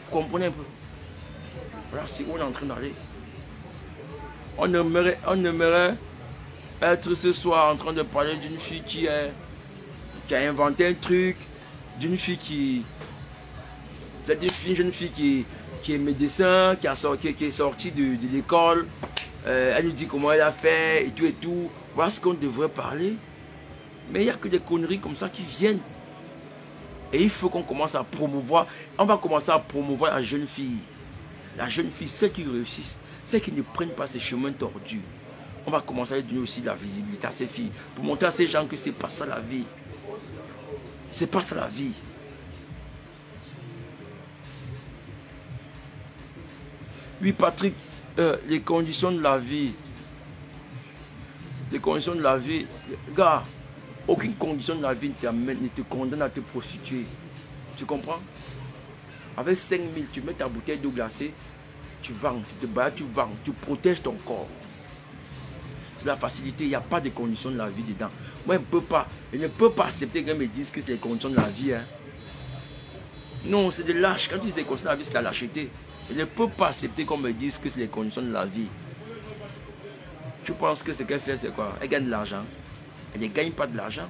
Vous comprenez un peu? Voilà, c'est où on est en train d'aller. On aimerait être ce soir en train de parler d'une fille qui a inventé un truc, d'une fille qui... C'est-à-dire une jeune fille qui est médecin, qui est sortie de l'école. Elle nous dit comment elle a fait et tout et tout. Voilà ce qu'on devrait parler. Mais il n'y a que des conneries comme ça qui viennent. Et il faut qu'on commence à promouvoir. On va commencer à promouvoir la jeune fille. La jeune fille, celles qui réussissent, celles qui ne prennent pas ces chemins tordus. On va commencer à donner aussi la visibilité à ces filles. Pour montrer à ces gens que c'est pas ça la vie. C'est pas ça la vie. Oui, Patrick, les conditions de la vie. Les conditions de la vie. Gars, aucune condition de la vie ne te condamne à te prostituer. Tu comprends? Avec 5 000, tu mets ta bouteille d'eau glacée, tu vends, tu te bats, tu vends, tu protèges ton corps. C'est la facilité, il n'y a pas de conditions de la vie dedans. Moi, je ne peux pas accepter qu'elle me dise que c'est les conditions de la vie. Hein. Non, c'est de lâche. Quand tu dis les conditions de la vie, c'est la lâcheté. Je ne peux pas accepter qu'on me dise que c'est les conditions de la vie. Tu penses que ce qu'elle fait, c'est quoi? Elle gagne de l'argent. Elle ne gagne pas de l'argent.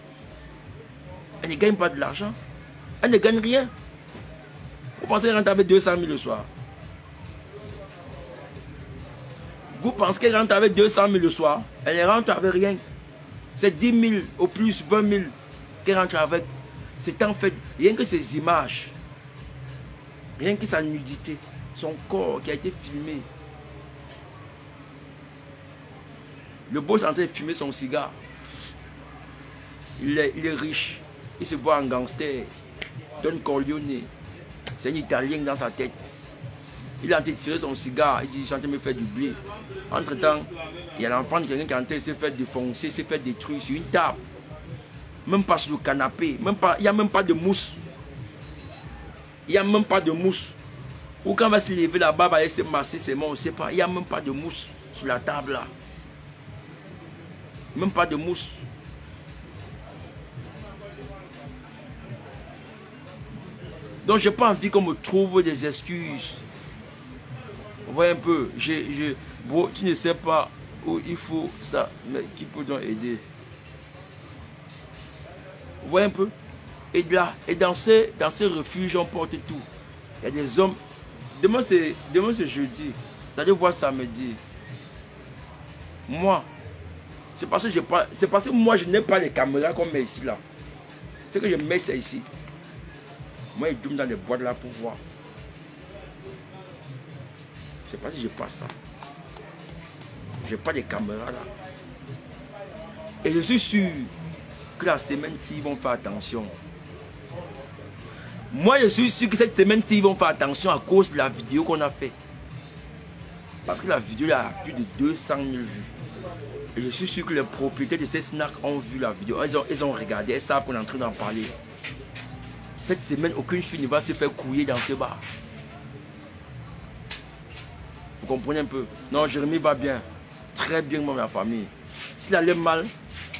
Elle ne gagne pas de l'argent. Elle ne gagne rien. Vous pensez qu'elle rentre avec 200 000 le soir? Vous pensez qu'elle rentre avec 200 000 le soir? Elle ne rentre avec rien. C'est 10 000 au plus 20 000 qu'elle rentre avec. C'est en fait rien que ses images. Rien que sa nudité. Son corps qui a été filmé. Le boss est en train de fumer son cigare. Il est riche. Il se voit en gangster. Don Corleone. C'est un Italien dans sa tête. Il est en train de tirer son cigare. Il dit, je suis en train de me faire du blé. Entre temps, il y a l'enfant de quelqu'un qui est en train de se faire défoncer, se faire détruire sur une table. Même pas sur le canapé. Il n'y a même pas de mousse. Il n'y a même pas de mousse. Ou quand on va se lever là-bas, va se masser ses mains, on ne sait pas. Il n'y a même pas de mousse sur la table là. Même pas de mousse. Donc je n'ai pas envie qu'on me trouve des excuses. Vous voyez un peu, bon, tu ne sais pas où il faut ça, mais qui peut donc aider? Vous voyez un peu? Et là, et dans ces refuges, on porte tout. Il y a des hommes. Demain c'est jeudi. Vous allez voir samedi. Moi, c'est parce que moi je n'ai pas les caméras qu'on met ici là. C'est que je mets ça ici. Moi je tourne dans les boîtes là pour voir. Je ne sais pas si je passe ça. Je n'ai pas de caméras là. Et je suis sûr que la semaine-ci, ils vont faire attention. Moi, je suis sûr que cette semaine-ci, ils vont faire attention à cause de la vidéo qu'on a fait. Parce que la vidéo a plus de 200 000 vues. Et je suis sûr que les propriétaires de ces snacks ont vu la vidéo. Ils ont regardé, elles savent qu'on est en train d'en parler. Cette semaine, aucune fille ne va se faire couiller dans ce bar. Vous comprenez un peu? Non, Jérémy va bien. Très bien, moi, ma famille. S'il allait mal,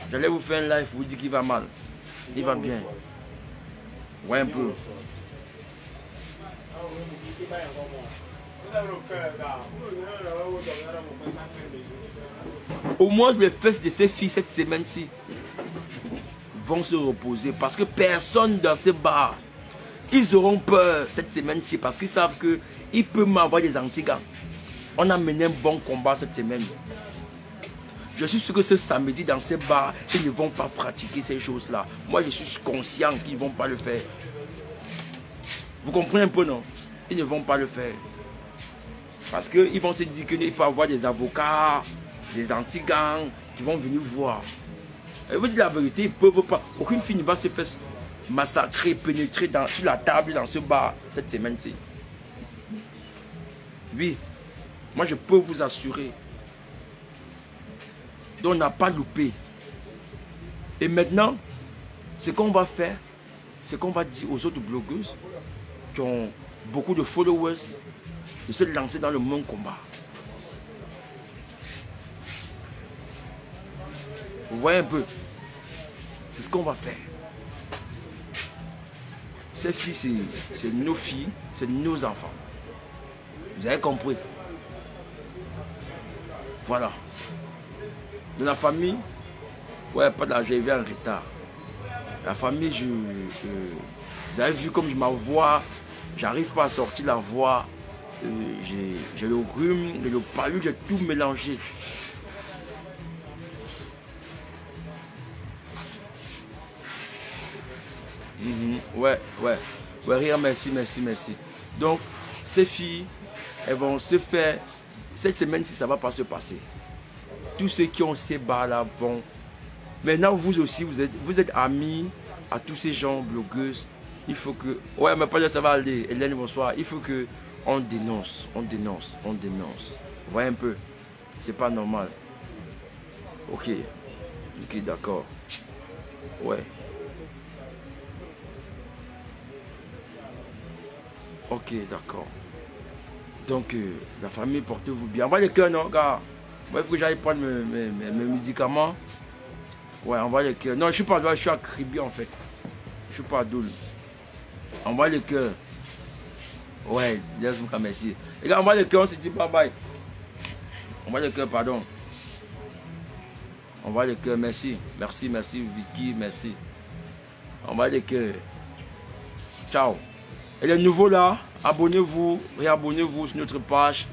j'allais vous faire un live pour vous dire qu'il va mal. Il va bien. Ouais, un peu. Au moins, les fesses de ces filles cette semaine-ci vont se reposer. Parce que personne dans ces bars, ils auront peur cette semaine-ci. Parce qu'ils savent qu'ils peuvent m'avoir des antigants. On a mené un bon combat cette semaine. Je suis sûr que ce samedi, dans ces bars, ils ne vont pas pratiquer ces choses-là. Moi, je suis conscient qu'ils ne vont pas le faire. Vous comprenez un peu, non? Ils ne vont pas le faire. Parce qu'ils vont se dire qu'il faut avoir des avocats, des anti-gangs qui vont venir voir. Et vous dites la vérité, ils ne peuvent pas. Aucune fille ne va se faire massacrer, pénétrer sur la table dans ce bar cette semaine-ci. Oui, moi je peux vous assurer. Donc on n'a pas loupé. Et maintenant, ce qu'on va faire, c'est qu'on va dire aux autres blogueuses qui ont beaucoup de followers de se lancer dans le même combat. Vous voyez un peu? C'est ce qu'on va faire. Ces filles, c'est nos filles, c'est nos enfants. Vous avez compris? Voilà. De la famille, ouais, pas d'argent, je viens en retard. La famille, vous avez vu comme je m'envoie, j'arrive pas à sortir la voix. J'ai le rhume, le palu, j'ai tout mélangé. Ouais, rire, merci. Donc, ces filles, elles vont se faire, cette semaine-ci, ça ne va pas se passer. Tous ceux qui ont ces bars-là vont... Maintenant, vous aussi, vous êtes amis à tous ces gens, blogueuses. Il faut que... Ouais, mais pas de ça va aller. Hélène, bonsoir. Il faut que on dénonce. Vous voyez un peu? C'est pas normal. Ok, d'accord. Ouais. Ok, d'accord. Donc, la famille, portez-vous bien. Envoyez le cœur, non, car moi, il faut que j'aille prendre mes médicaments. Ouais, envoyez le cœur. Non, je suis pas à je suis à Kribi, en fait. Je suis pas à Doul. Envoyez le cœur. Ouais, laisse-moi, merci. Les gars, envoyez le cœur, on se dit bye bye. Envoyez le cœur, pardon. Envoyez le cœur, merci. Merci, Vicky, merci. Envoyez le cœur. Ciao. Et les nouveaux là, abonnez-vous, réabonnez-vous sur notre page.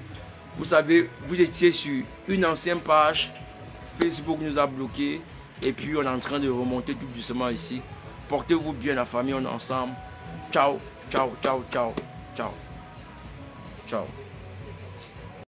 Vous savez, vous étiez sur une ancienne page. Facebook nous a bloqué. Et puis on est en train de remonter tout doucement ici. Portez-vous bien, la famille, on est ensemble. Ciao.